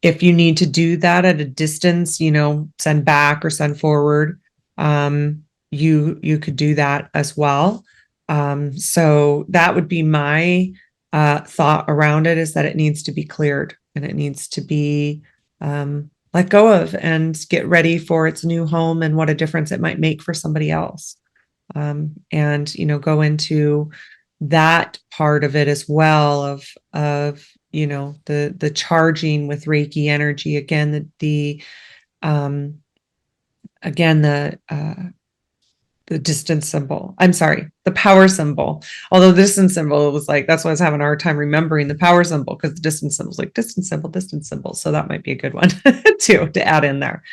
[SPEAKER 1] if you need to do that at a distance, send back or send forward, you could do that as well. So that would be my thought around it, is that it needs to be cleared and it needs to be let go of and get ready for its new home and what a difference it might make for somebody else. And go into that part of it as well, of the charging with Reiki energy. Again, the distance symbol. I'm sorry, the power symbol. Although the distance symbol was like, that's why I was having a hard time remembering the power symbol, because the distance symbol is like distance symbol. So that might be a good one too, to add in there.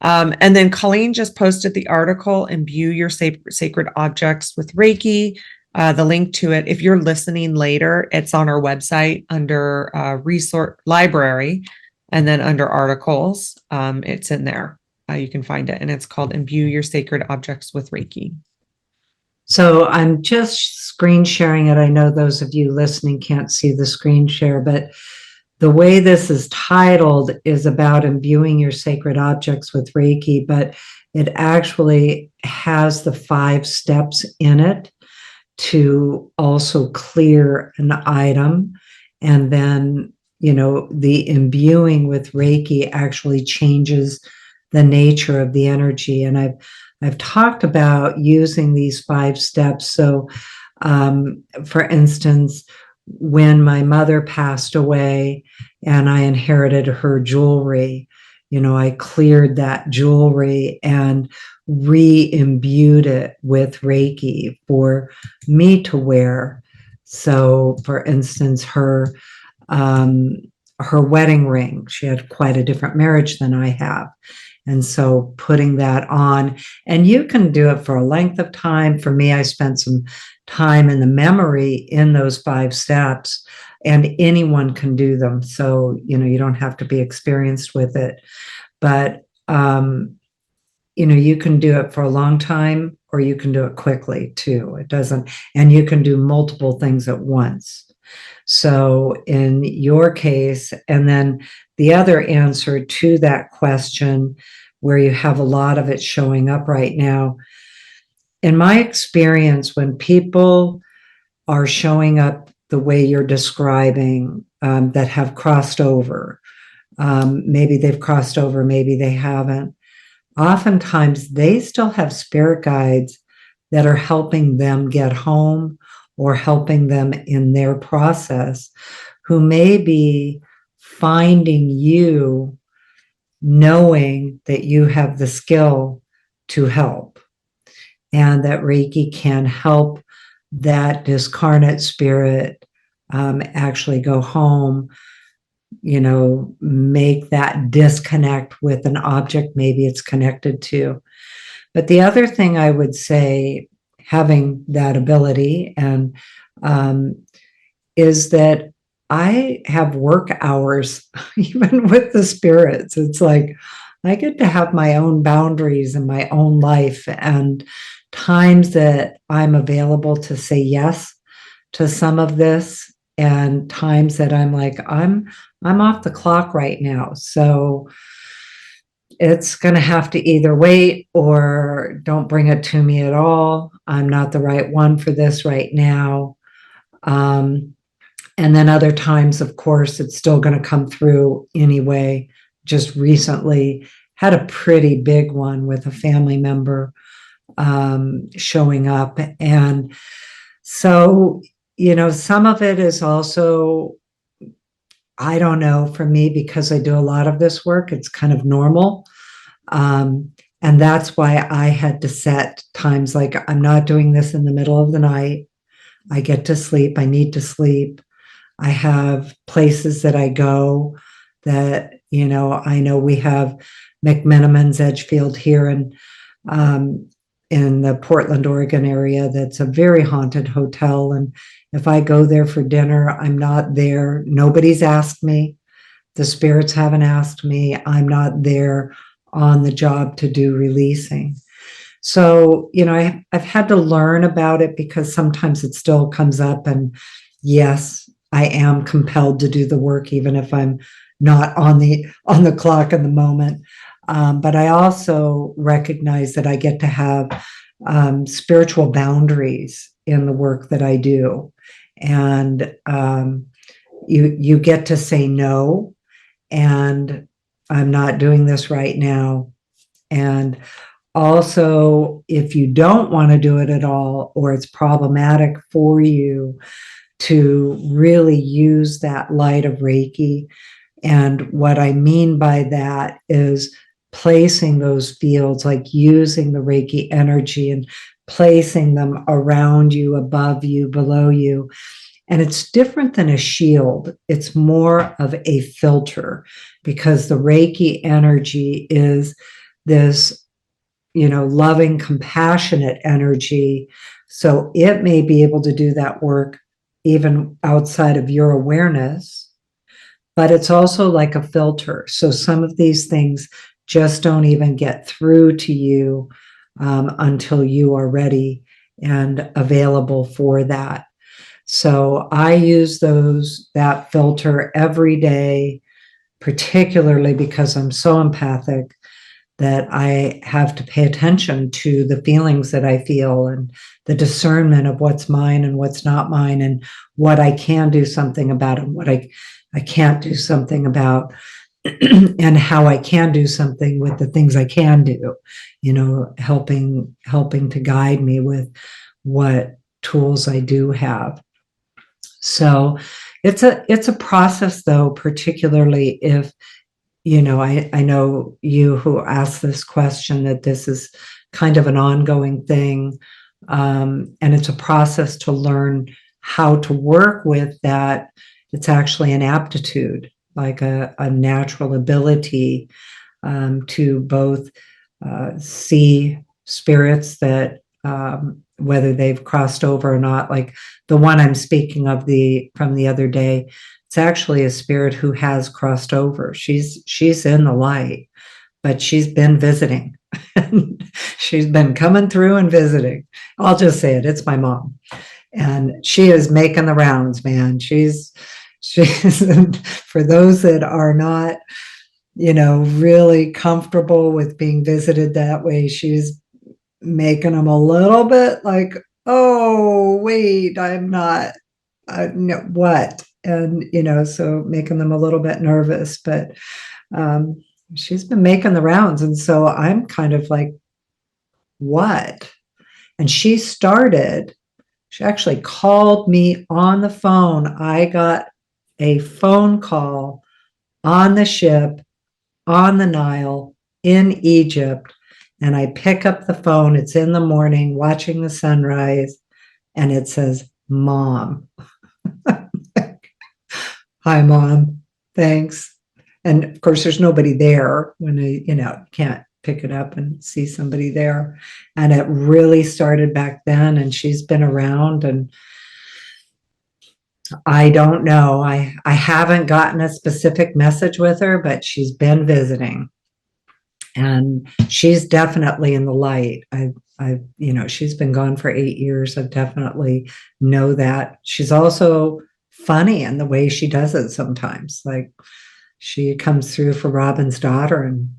[SPEAKER 1] And then Colleen just posted the article, Imbue Your Sacred Objects with Reiki. The link to it, if you're listening later, it's on our website under resource library, and then under articles, it's in there. You can find it, and it's called Imbue Your Sacred Objects with Reiki.
[SPEAKER 2] So I'm just screen sharing it. I know those of you listening can't see the screen share, but the way this is titled is about imbuing your sacred objects with Reiki, but it actually has the 5 steps in it to also clear an item. And then, the imbuing with Reiki actually changes the nature of the energy. And I've talked about using these 5 steps. So, for instance, when my mother passed away and I inherited her jewelry, I cleared that jewelry and re-imbued it with Reiki for me to wear. So, for instance, her wedding ring, she had quite a different marriage than I have. And so putting that on, and you can do it for a length of time. For me, I spent some time in the memory in those 5 steps, and anyone can do them. So, you don't have to be experienced with it, but, you can do it for a long time, or you can do it quickly too. It doesn't, and you can do multiple things at once. So in your case, and then the other answer to that question, where you have a lot of it showing up right now, in my experience, when people are showing up the way you're describing, that have crossed over, maybe they've crossed over, maybe they haven't, oftentimes they still have spirit guides that are helping them get home or helping them in their process, who may be finding you, knowing that you have the skill to help, and that Reiki can help that discarnate spirit actually go home, make that disconnect with an object maybe it's connected to. But the other thing I would say, having that ability, and is that I have work hours, even with the spirits. It's like I get to have my own boundaries in my own life, and times that I'm available to say yes to some of this, and times that I'm like, I'm off the clock right now. So it's going to have to either wait or don't bring it to me at all. I'm not the right one for this right now. And then other times, of course, it's still going to come through anyway. Just recently, had a pretty big one with a family member showing up. And so, some of it is also, I don't know, for me, because I do a lot of this work, it's kind of normal. And that's why I had to set times like, I'm not doing this in the middle of the night. I get to sleep. I need to sleep. I have places that I go that, I know we have McMenamin's Edgefield here in the Portland, Oregon area. That's a very haunted hotel. And if I go there for dinner, I'm not there. Nobody's asked me. The spirits haven't asked me. I'm not there on the job to do releasing. So, I've had to learn about it because sometimes it still comes up. And yes, I am compelled to do the work, even if I'm not on the clock in the moment. But I also recognize that I get to have spiritual boundaries in the work that I do. And you get to say no, and I'm not doing this right now. And also, if you don't want to do it at all, or it's problematic for you, to really use that light of Reiki. And what I mean by that is placing those fields, like using the Reiki energy and placing them around you, above you, below you. And it's different than a shield. It's more of a filter, because the Reiki energy is this, loving, compassionate energy. So it may be able to do that work even outside of your awareness, but it's also like a filter. So some of these things just don't even get through to you until you are ready and available for that. So I use that filter every day, particularly because I'm so empathic that I have to pay attention to the feelings that I feel and the discernment of what's mine and what's not mine, and what I can do something about and what I can't do something about, and how I can do something with the things I can do, helping to guide me with what tools I do have. So it's a process, though, particularly if, I know you who asked this question, that this is kind of an ongoing thing. And it's a process to learn how to work with that. It's actually an aptitude, like a natural ability to both see spirits that, whether they've crossed over or not. Like the one I'm speaking of from the other day, it's actually a spirit who has crossed over. She's in the light, but she's been visiting. She's been coming through and visiting. I'll just say it. It's my mom. And she is making the rounds, man. She's for those that are not, really comfortable with being visited that way, she's making them a little bit like, oh, wait, I'm not, no, what? And, so making them a little bit nervous, but she's been making the rounds. And so I'm kind of like, what? And she actually called me on the phone. I got a phone call on the ship, on the Nile, in Egypt. And I pick up the phone. It's in the morning, watching the sunrise. And it says, Mom. Hi, Mom. Thanks. And of course, there's nobody there when I, can't pick it up and see somebody there. And it really started back then. And she's been around, and I don't know. I haven't gotten a specific message with her, but she's been visiting. And she's definitely in the light. She's been gone for 8 years. I definitely know that. She's also funny in the way she does it sometimes. Like she comes through for Robyn's daughter, and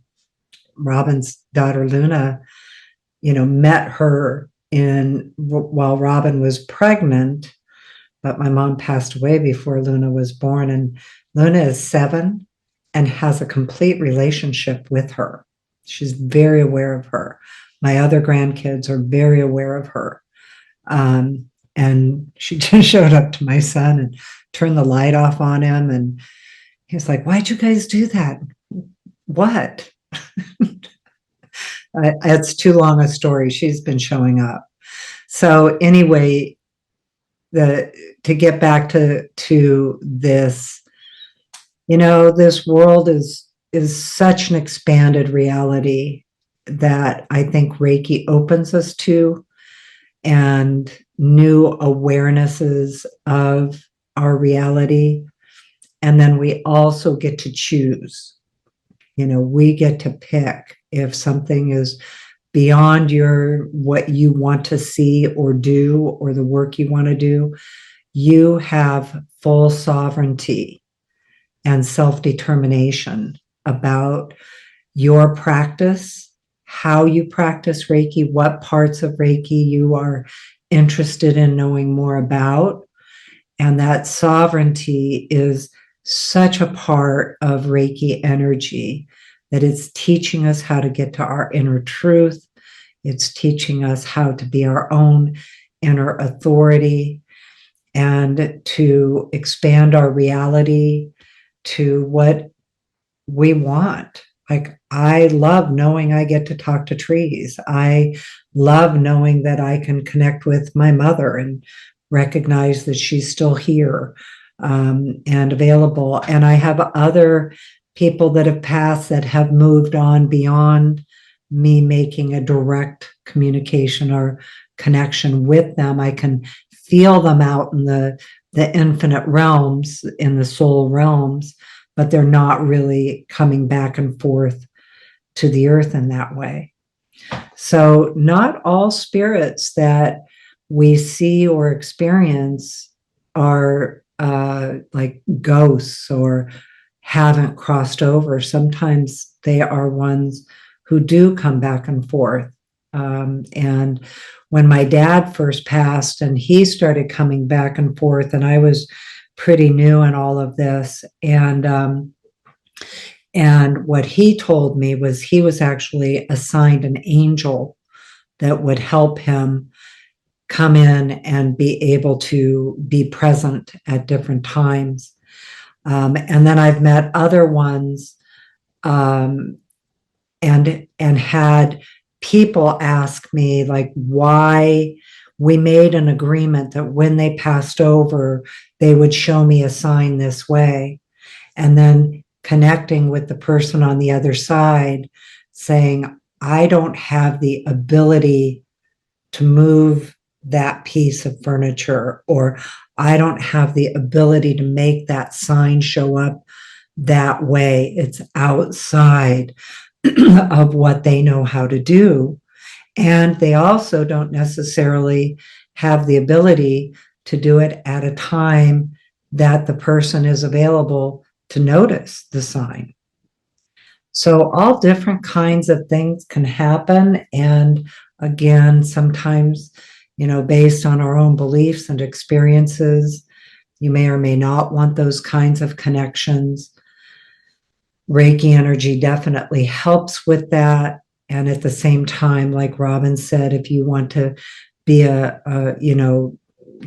[SPEAKER 2] Robyn's daughter, Luna, met her while Robyn was pregnant, but my mom passed away before Luna was born. And Luna is 7 and has a complete relationship with her. She's very aware of her. My other grandkids are very aware of her. And she just showed up to my son and turned the light off on him. And he was like, "Why'd you guys do that?" What? It's too long a story. She's been showing up. So anyway, to get back to this, this world is such an expanded reality that I think Reiki opens us to, and new awarenesses of our reality. And then we also get to choose. We get to pick if something is beyond what you want to see or do, or the work you want to do. You have full sovereignty and self-determination about your practice, how you practice Reiki, what parts of Reiki you are interested in knowing more about. And that sovereignty is such a part of Reiki energy that it's teaching us how to get to our inner truth. It's teaching us how to be our own inner authority and to expand our reality to what we want. Like, I love knowing I get to talk to trees. I love knowing that I can connect with my mother and recognize that she's still here and available. And I have other people that have passed that have moved on beyond me making a direct communication or connection with them. I can feel them out in the infinite realms, in the soul realms, but they're not really coming back and forth to the earth in that way. So not all spirits that we see or experience are like ghosts or haven't crossed over. Sometimes they are ones who do come back and forth. And when my dad first passed and he started coming back and forth, and I was pretty new in all of this, and what he told me was he was actually assigned an angel that would help him come in and be able to be present at different times. And then I've met other ones and had people ask me, like, why we made an agreement that when they passed over, they would show me a sign this way. And then connecting with the person on the other side saying, I don't have the ability to move that piece of furniture, or I don't have the ability to make that sign show up that way. It's outside of what they know how to do. And they also don't necessarily have the ability to do it at a time that the person is available to notice the sign. So all different kinds of things can happen. And again, sometimes, based on our own beliefs and experiences, you may or may not want those kinds of connections. Reiki energy definitely helps with that. And at the same time, like Robyn said, if you want to be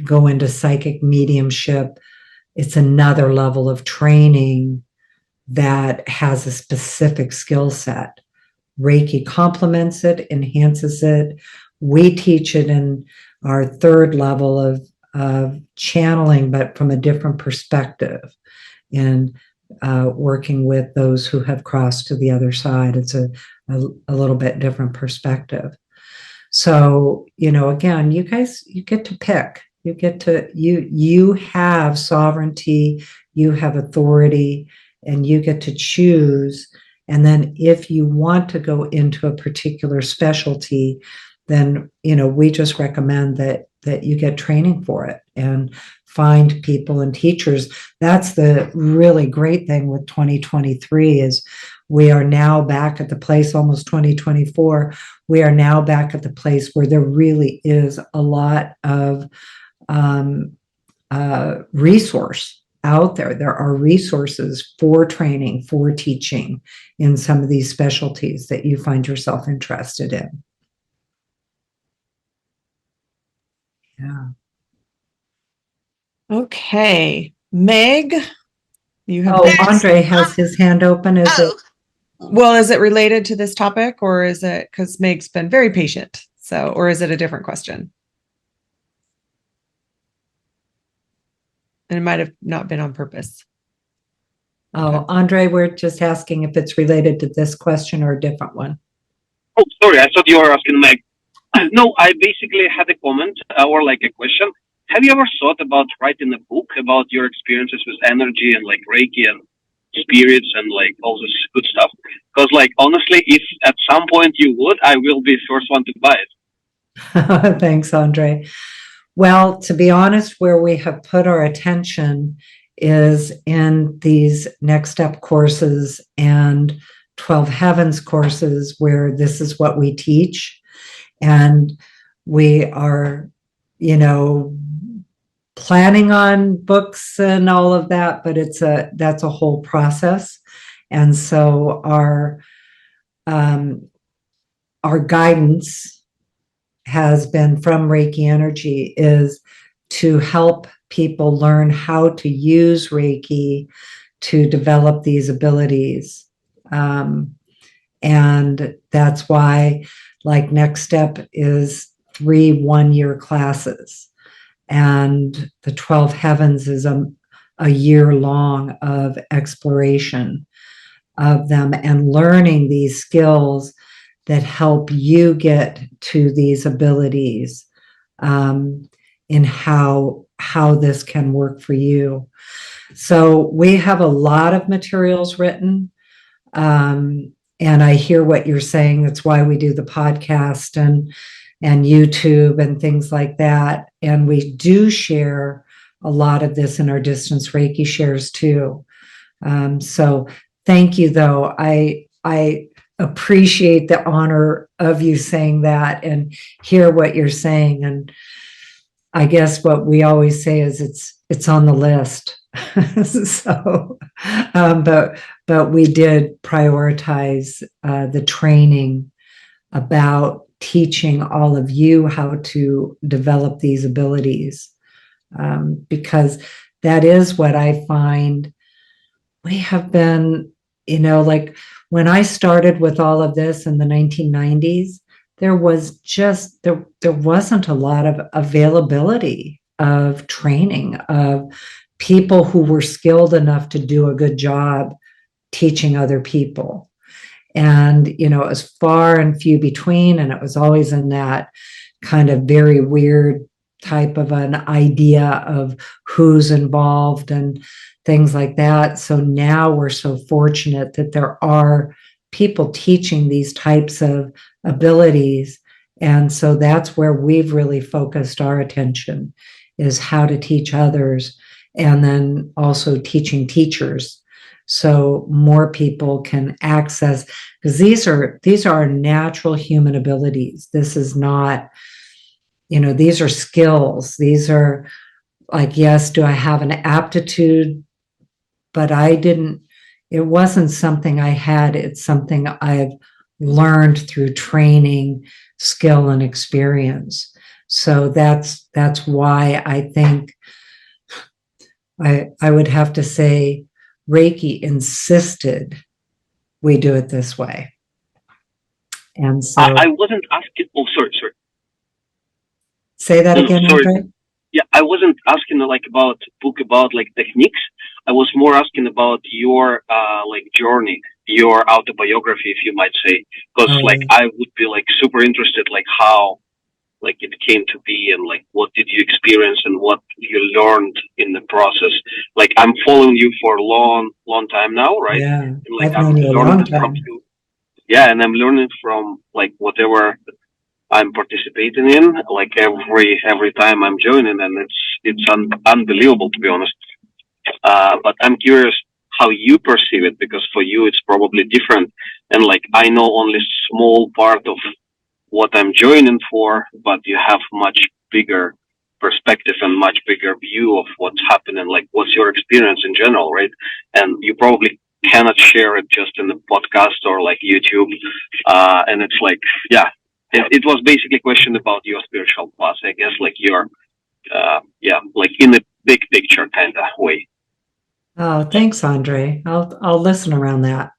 [SPEAKER 2] go into psychic mediumship, it's another level of training that has a specific skill set. Reiki complements it, enhances it. We teach it in our third level of channeling, but from a different perspective, and working with those who have crossed to the other side. It's a little bit different perspective. So, again, you guys, you get to pick. You get to, you have sovereignty, you have authority, and you get to choose. And then if you want to go into a particular specialty, then, we just recommend that you get training for it and find people and teachers. That's the really great thing with 2023 is we are now back at the place, almost 2024, we are now back at the place where there really is a lot of resource out there. There are resources for training, for teaching in some of these specialties that you find yourself interested in. Yeah.
[SPEAKER 1] Okay. Meg, you have
[SPEAKER 2] Oh, Andre has his hand open. Is it?
[SPEAKER 1] Well, is it related to this topic, or is it because Meg's been very patient? So, or is it a different question? And it might have not been on purpose.
[SPEAKER 2] Oh, Andre, we're just asking if it's related to this question or a different one.
[SPEAKER 5] Oh, sorry, I thought you were asking Meg. No, I basically had a comment or like a question. Have you ever thought about writing a book about your experiences with energy and like Reiki and spirits and like all this good stuff? Because like honestly, if at some point you would, I will be the first one to buy it.
[SPEAKER 2] Thanks, Andre. Well, to be honest, where we have put our attention is in these next step courses and 12 Heavens courses, where this is what we teach. And we are, planning on books and all of that, but that's a whole process. And so our guidance has been from Reiki Energy is to help people learn how to use Reiki to develop these abilities. And that's why, like, next step is 3 one-year classes. And the 12 Heavens is a year long of exploration of them and learning these skills that help you get to these abilities, in how this can work for you. So we have a lot of materials written, and I hear what you're saying. That's why we do the podcast and YouTube and things like that. And we do share a lot of this in our distance Reiki shares too. So thank you, though. I appreciate the honor of you saying that and hear what you're saying. And I guess what we always say is it's on the list. So, but we did prioritize the training about teaching all of you how to develop these abilities, because that is what I find we have been, like when I started with all of this in the 1990s, there wasn't a lot of availability of training of people who were skilled enough to do a good job teaching other people. And, it was far and few between, and it was always in that kind of very weird type of an idea of who's involved and things like that. So now we're so fortunate that there are people teaching these types of abilities. And so that's where we've really focused our attention, is how to teach others, and then also teaching teachers, so more people can access, because these are natural human abilities. This is not, these are skills. These are like, yes, do I have an aptitude? But it wasn't something I had. It's something I've learned through training, skill, and experience. So that's why I think I would have to say Reiki insisted we do it this way. And so
[SPEAKER 5] I wasn't asking. Oh, sorry.
[SPEAKER 2] Say that again, Andre?
[SPEAKER 5] Yeah, I wasn't asking like about book about like techniques. I was more asking about your like journey, your autobiography, if you might say, because like I would be like super interested, like how like it came to be, and like what did you experience and what you learned in the process. Like I'm following you for a long time now, right?
[SPEAKER 2] Yeah,
[SPEAKER 5] and, like,
[SPEAKER 2] I've known you a long time.
[SPEAKER 5] From you. Yeah, and I'm learning from like whatever I'm participating in, like every time I'm joining, and it's unbelievable, to be honest. But I'm curious how you perceive it, because for you it's probably different, and like I know only small part of what I'm joining for, but you have much bigger perspective and much bigger view of what's happening, like what's your experience in general, right? And you probably cannot share it just in the podcast or like YouTube. And it's like, yeah, it was basically a question about your spiritual path, I guess, like your, like in the big picture kind of way.
[SPEAKER 2] Oh, thanks, Andre. I'll listen around that,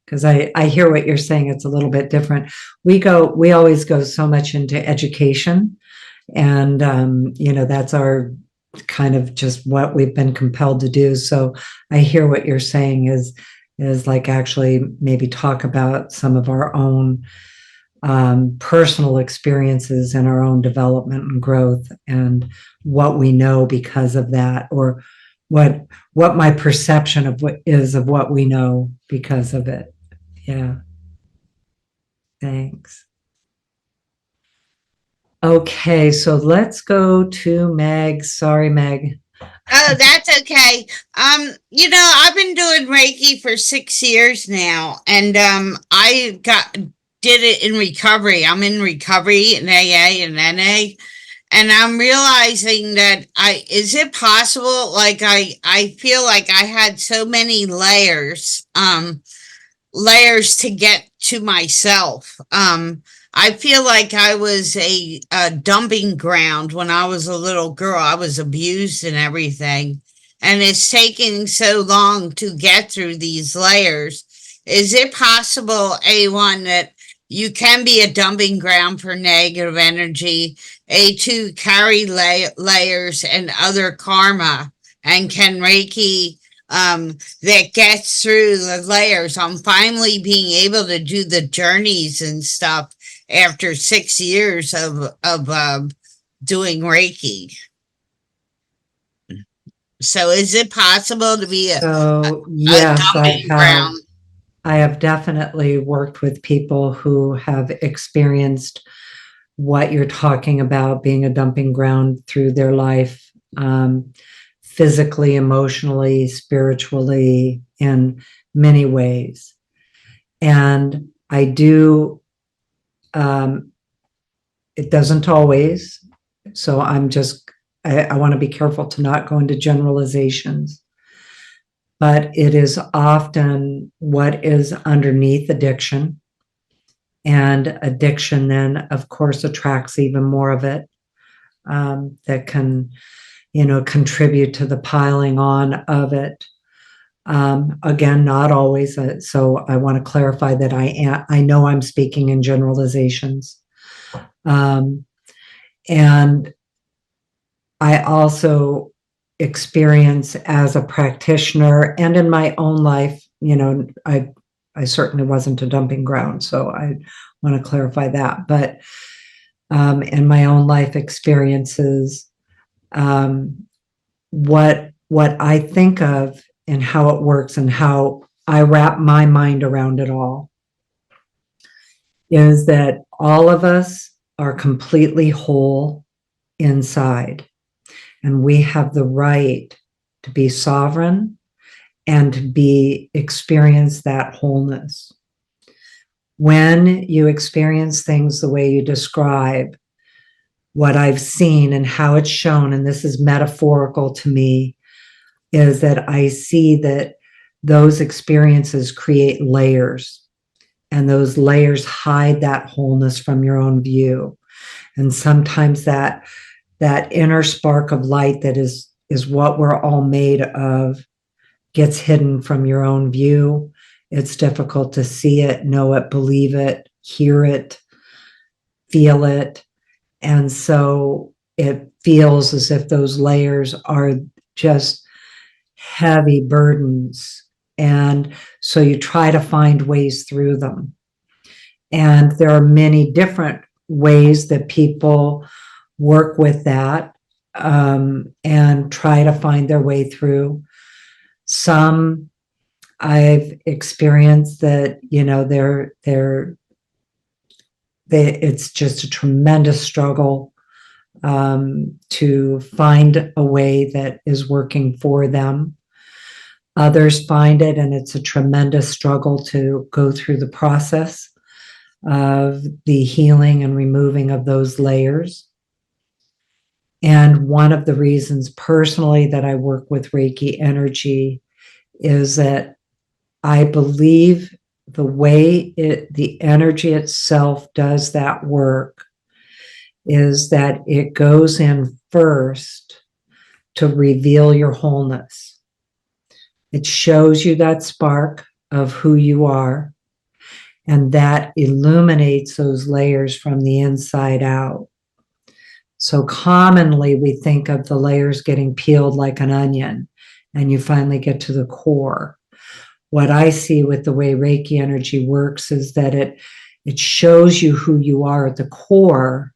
[SPEAKER 2] because I hear what you're saying. It's a little bit different. We always go so much into education, and that's our kind of just what we've been compelled to do. So I hear what you're saying is like actually maybe talk about some of our own personal experiences and our own development and growth, and what we know because of that, or what my perception of what we know because of it. Yeah. Thanks. Okay, so let's go to Meg. Sorry, Meg.
[SPEAKER 6] Oh, that's okay. I've been doing Reiki for 6 years now, and I did it in recovery. I'm in recovery in AA and NA, and I'm realizing that is it possible? Like I feel like I had so many layers to get to myself. I feel like I was a dumping ground when I was a little girl. I was abused and everything. And it's taking so long to get through these layers. Is it possible, A1, that you can be a dumping ground for negative energy, A2, carry layers and other karma, and can Reiki that gets through the layers? I'm finally being able to do the journeys and stuff after 6 years of doing Reiki. So is it possible to be
[SPEAKER 2] yes,
[SPEAKER 6] dumping ground?
[SPEAKER 2] I have definitely worked with people who have experienced what you're talking about, being a dumping ground through their life, physically, emotionally, spiritually, in many ways. And I do, it doesn't always. So I want to be careful to not go into generalizations. But it is often what is underneath addiction. And addiction then, of course, attracts even more of it, that can, contribute to the piling on of it. Again, not always. So I want to clarify that I know I'm speaking in generalizations. And I also experience as a practitioner and in my own life, I certainly wasn't a dumping ground. So I want to clarify that. But in my own life experiences, what I think of and how it works and how I wrap my mind around it all is that all of us are completely whole inside. And we have the right to be sovereign and to experience that wholeness. When you experience things the way you describe, what I've seen and how it's shown, and this is metaphorical to me, is that I see that those experiences create layers, and those layers hide that wholeness from your own view. And sometimes that inner spark of light that is what we're all made of gets hidden from your own view. It's difficult to see it, know it, believe it, hear it, feel it. And so it feels as if those layers are just heavy burdens. And so you try to find ways through them. And there are many different ways that people work with that, and try to find their way through. Some I've experienced that, it's just a tremendous struggle to find a way that is working for them. Others find it, and it's a tremendous struggle to go through the process of the healing and removing of those layers. And one of the reasons personally that I work with Reiki energy is that I believe the way the energy itself does that work is that it goes in first to reveal your wholeness. It shows you that spark of who you are, and that illuminates those layers from the inside out. So commonly we think of the layers getting peeled like an onion, and you finally get to the core. What I see with the way Reiki energy works is that it shows you who you are at the core,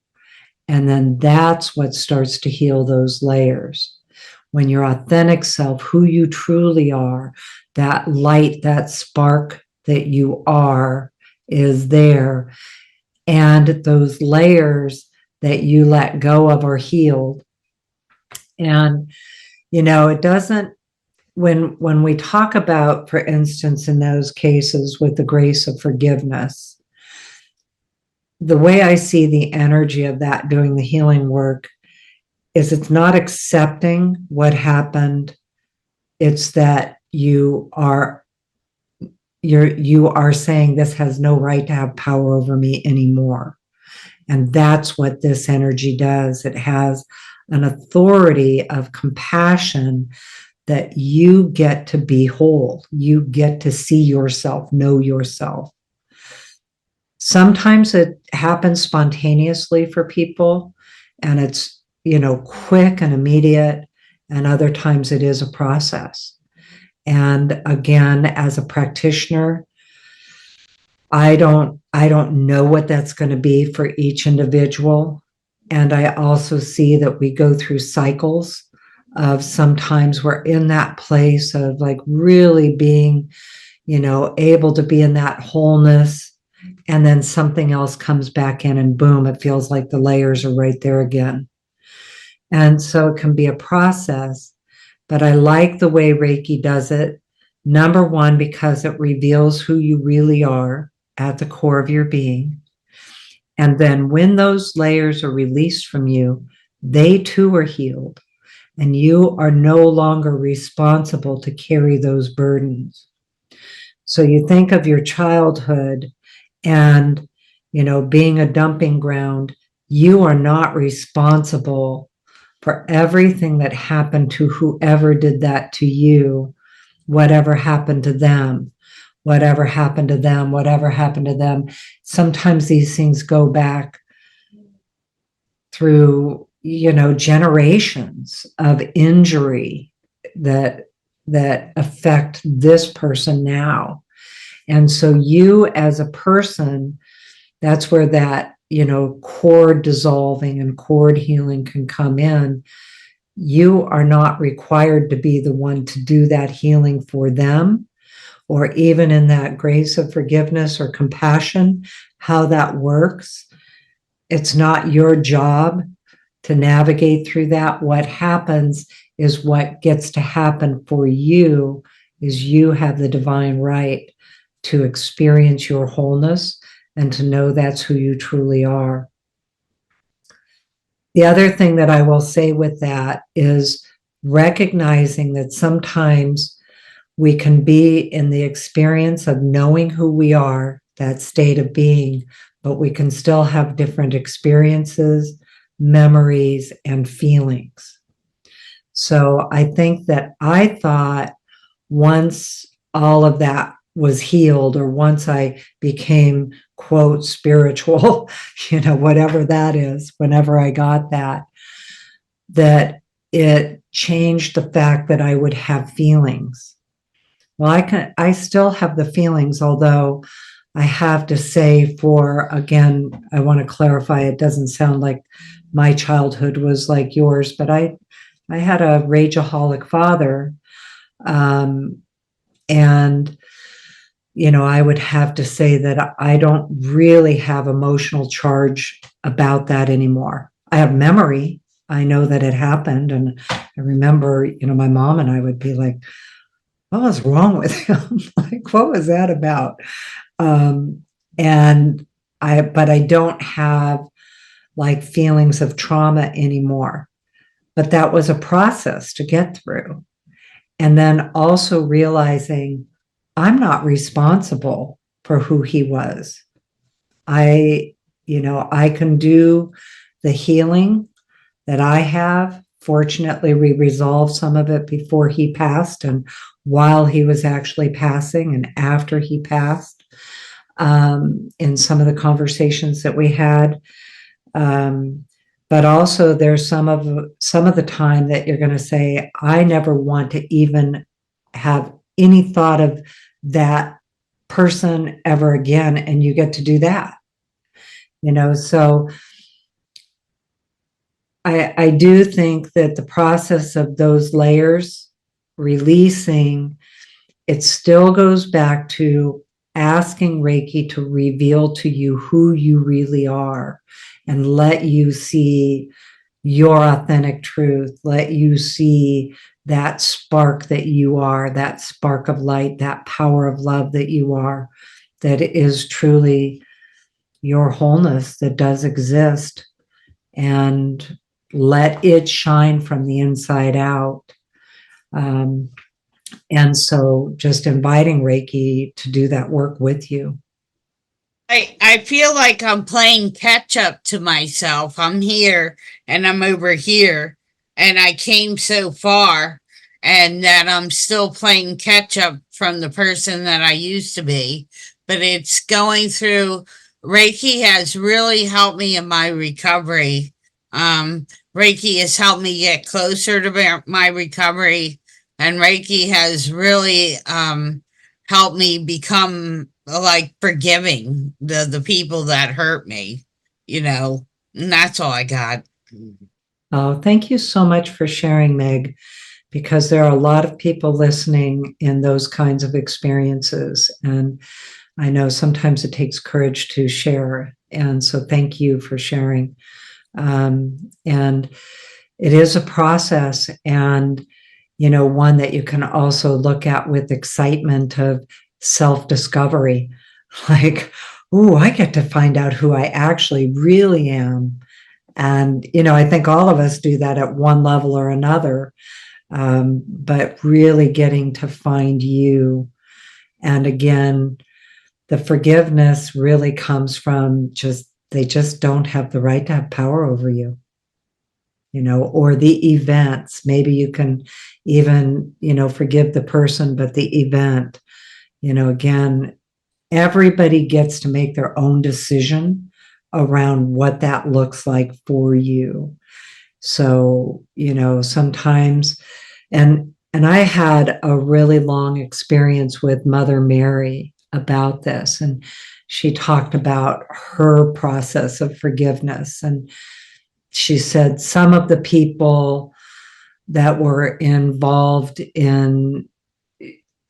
[SPEAKER 2] and then that's what starts to heal those layers. When your authentic self, who you truly are, that light, that spark that you are is there, and those layers that you let go of are healed. And, it doesn't, when we talk about, for instance, in those cases with the grace of forgiveness, the way I see the energy of that doing the healing work is it's not accepting what happened. It's that you are saying this has no right to have power over me anymore. And that's what this energy does. It has an authority of compassion that you get to be whole. You get to see yourself, know yourself. Sometimes it happens spontaneously for people, and it's, quick and immediate, and other times it is a process. And again, as a practitioner, I don't know what that's going to be for each individual. And I also see that we go through cycles of sometimes we're in that place of like really being, able to be in that wholeness. And then something else comes back in and boom, it feels like the layers are right there again. And so it can be a process, but I like the way Reiki does it. Number one, because it reveals who you really are at the core of your being. And then when those layers are released from you, they too are healed. And you are no longer responsible to carry those burdens. So you think of your childhood and, being a dumping ground, you are not responsible for everything that happened to whoever did that to you, whatever happened to them, whatever happened to them, whatever happened to them. Sometimes these things go back through, generations of injury that affect this person now. And so you as a person, that's where that, cord dissolving and cord healing can come in. You are not required to be the one to do that healing for them, or even in that grace of forgiveness or compassion, how that works. It's not your job to navigate through that. What happens is what gets to happen for you is you have the divine right to experience your wholeness and to know that's who you truly are. The other thing that I will say with that is recognizing that sometimes we can be in the experience of knowing who we are, that state of being, but we can still have different experiences, memories, and feelings. So I think that I thought once all of that was healed, or once I became, quote, spiritual, whatever that is, whenever I got that it changed the fact that I would have feelings. Well, I still have the feelings, although I have to say again, I want to clarify, it doesn't sound like my childhood was like yours, but I had a rageaholic father. And I would have to say that I don't really have emotional charge about that anymore. I have memory. I know that it happened. And I remember, my mom and I would be like, what was wrong with him? Like, what was that about? But I don't have like feelings of trauma anymore. But that was a process to get through. And then also realizing I'm not responsible for who he was. I can do the healing that I have. Fortunately, we resolved some of it before he passed and while he was actually passing and after he passed, in some of the conversations that we had. But also there's some of the time that you're going to say, I never want to even have any thought of that person ever again. And you get to do that, so I do think that the process of those layers releasing, it still goes back to asking Reiki to reveal to you who you really are and let you see your authentic truth, let you see that spark that you are, that spark of light, that power of love that you are, that is truly your wholeness that does exist, and let it shine from the inside out. And so just inviting Reiki to do that work with you.
[SPEAKER 6] I feel like I'm playing catch up to myself. I'm here and I'm over here and I came so far, and that I'm still playing catch up from the person that I used to be. But it's going through. Reiki has really helped me in my recovery. Reiki has helped me get closer to my recovery, and Reiki has really helped me become like forgiving the people that hurt me, and that's all I got.
[SPEAKER 2] Oh, thank you so much for sharing, Meg, because there are a lot of people listening in those kinds of experiences. And I know sometimes it takes courage to share. And so thank you for sharing. And it is a process, and, one that you can also look at with excitement of self-discovery. Like, ooh, I get to find out who I actually really am. And, I think all of us do that at one level or another, but really getting to find you. And again, the forgiveness really comes from they just don't have the right to have power over you, or the events. Maybe you can even, forgive the person, but the event, again, everybody gets to make their own decision around what that looks like for you. So, sometimes, and I had a really long experience with Mother Mary about this, and she talked about her process of forgiveness. And she said some of the people that were involved in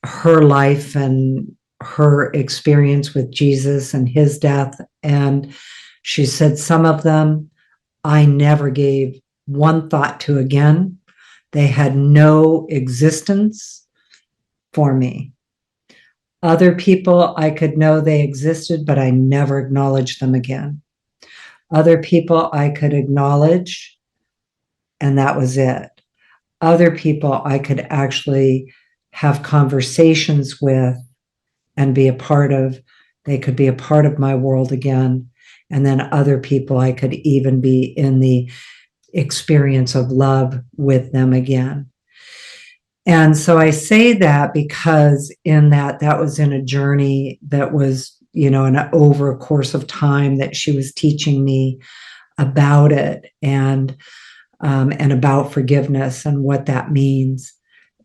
[SPEAKER 2] her life and her experience with Jesus and his death, and she said some of them I never gave one thought to again. They had no existence for me. Other people, I could know they existed, but I never acknowledged them again. Other people I could acknowledge, and that was it. Other people I could actually have conversations with and be a part of. They could be a part of my world again. And then other people I could even be in the experience of love with them again. And so I say that because in that was in a journey that was, over a course of time that she was teaching me about it, and about forgiveness and what that means.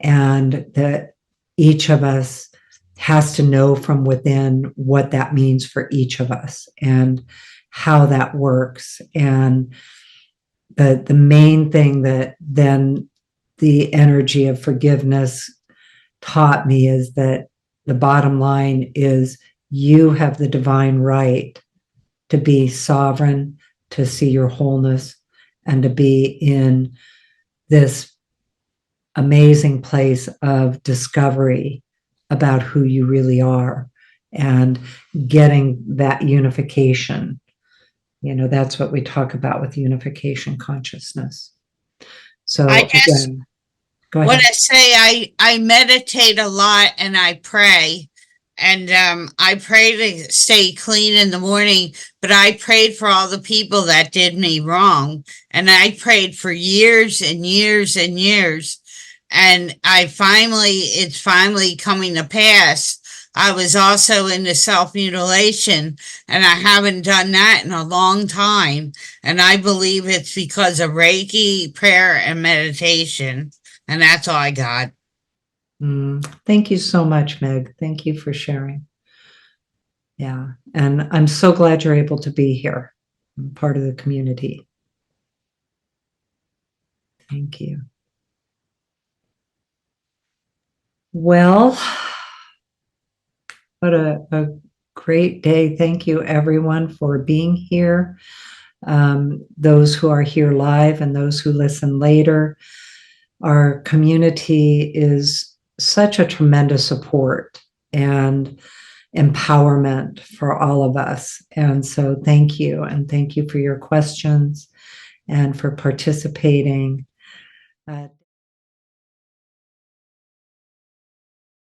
[SPEAKER 2] And that each of us has to know from within what that means for each of us and how that works. And the main thing that then the energy of forgiveness taught me is that the bottom line is you have the divine right to be sovereign, to see your wholeness, and to be in this amazing place of discovery about who you really are and getting that unification. That's what we talk about with unification consciousness. So
[SPEAKER 6] I just
[SPEAKER 2] again, go
[SPEAKER 6] want
[SPEAKER 2] ahead.
[SPEAKER 6] to say I meditate a lot and I pray. And I pray to stay clean in the morning, but I prayed for all the people that did me wrong. And I prayed for years and years and years. And it's finally coming to pass. I was also into self-mutilation, and I haven't done that in a long time. And I believe it's because of Reiki, prayer, and meditation. And that's all I got.
[SPEAKER 2] Thank you so much, Meg. Thank you for sharing. Yeah, and I'm so glad you're able to be here, part of the community. Thank you. Well, what a great day. Thank you, everyone, for being here. Those who are here live and those who listen later. Our community is such a tremendous support and empowerment for all of us. And so thank you. And thank you for your questions and for participating.